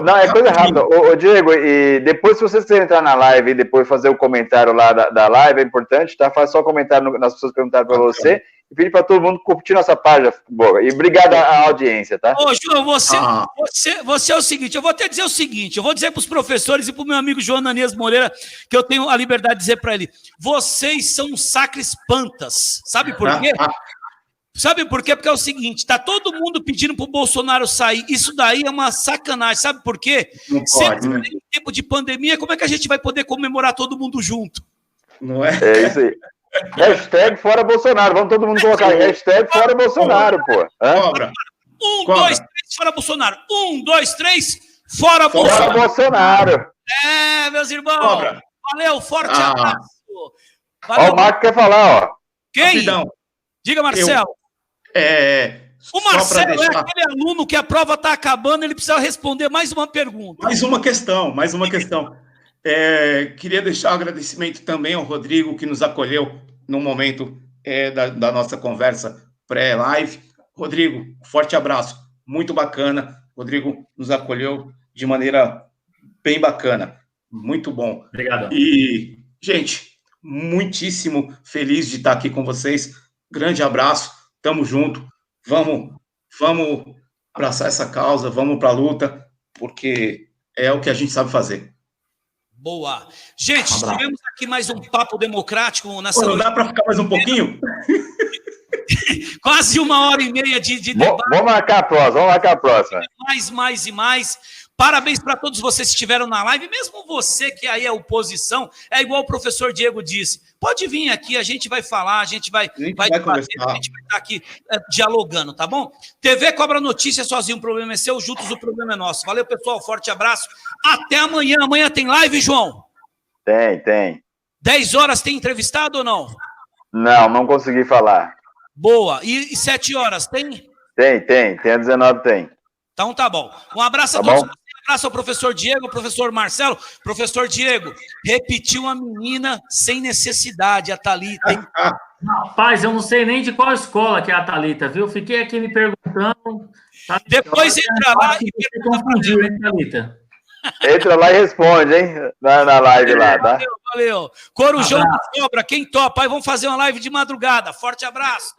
Não, é coisa rápida. Diego, e depois, se vocês quiserem entrar na live e depois fazer o comentário lá da live, é importante, tá? Faz só comentário nas pessoas que perguntaram para você e pedir para todo mundo curtir nossa página. Boa. E obrigado à audiência, tá? Ô, João, você é o seguinte, eu vou até dizer o seguinte, eu vou dizer para os professores e para o meu amigo João Ananias Moreira, que eu tenho a liberdade de dizer para ele, vocês são sacrispantas. Sabe por quê? Sabe por quê? Porque é o seguinte, tá todo mundo pedindo pro Bolsonaro sair, isso daí é uma sacanagem, sabe por quê? Sempre em tempo de pandemia, como é que a gente vai poder comemorar todo mundo junto? Não é? É isso aí. Hashtag fora Bolsonaro, vamos todo mundo colocar aí, hashtag fora Bolsonaro, pô. Cobra. 1, 2, 3, fora Bolsonaro. 1, 2, 3, fora Bolsonaro. Fora Bolsonaro. É, meus irmãos. Cobra. Valeu, forte abraço. Ó, o Marco quer falar, ó. Quem? Rapidão. Diga, Marcelo. O Marcelo é aquele aluno que a prova está acabando, ele precisa responder mais uma pergunta. Mais uma questão. Queria deixar um agradecimento também ao Rodrigo, que nos acolheu no momento da nossa conversa pré-live. Rodrigo, forte abraço, muito bacana. Rodrigo nos acolheu de maneira bem bacana, muito bom. Obrigado. E, gente, muitíssimo feliz de estar aqui com vocês. Grande abraço, tamo junto. Vamos abraçar essa causa, vamos para a luta, porque é o que a gente sabe fazer. Boa. Gente, tivemos aqui mais um papo democrático nessa noite. Não dá para ficar mais um pouquinho? Quase 1h30 de debate. Vamos marcar a próxima. Mais. Parabéns para todos vocês que estiveram na live, mesmo você que aí é oposição, é igual o professor Diego disse, pode vir aqui, a gente vai falar, a gente vai debater, a gente vai estar aqui dialogando, tá bom? TV Cobra Notícia sozinho, o problema é seu, juntos o problema é nosso. Valeu, pessoal, forte abraço, até amanhã. Amanhã tem live, João? Tem. 10 horas tem entrevistado ou não? Não consegui falar. Boa, e 7 horas tem? Tem, às 19 tem. Então tá bom. Um abraço a todos. Um abraço ao professor Diego, professor Marcelo. Professor Diego, repetiu a menina sem necessidade, a Thalita, hein? Rapaz, eu não sei nem de qual escola que é a Thalita, viu? Fiquei aqui me perguntando. Depois entra lá e confundiu, hein, Thalita? Entra lá e responde, hein? Na live lá, tá? Valeu. Corujão do Cobra, quem topa? Aí vamos fazer uma live de madrugada. Forte abraço.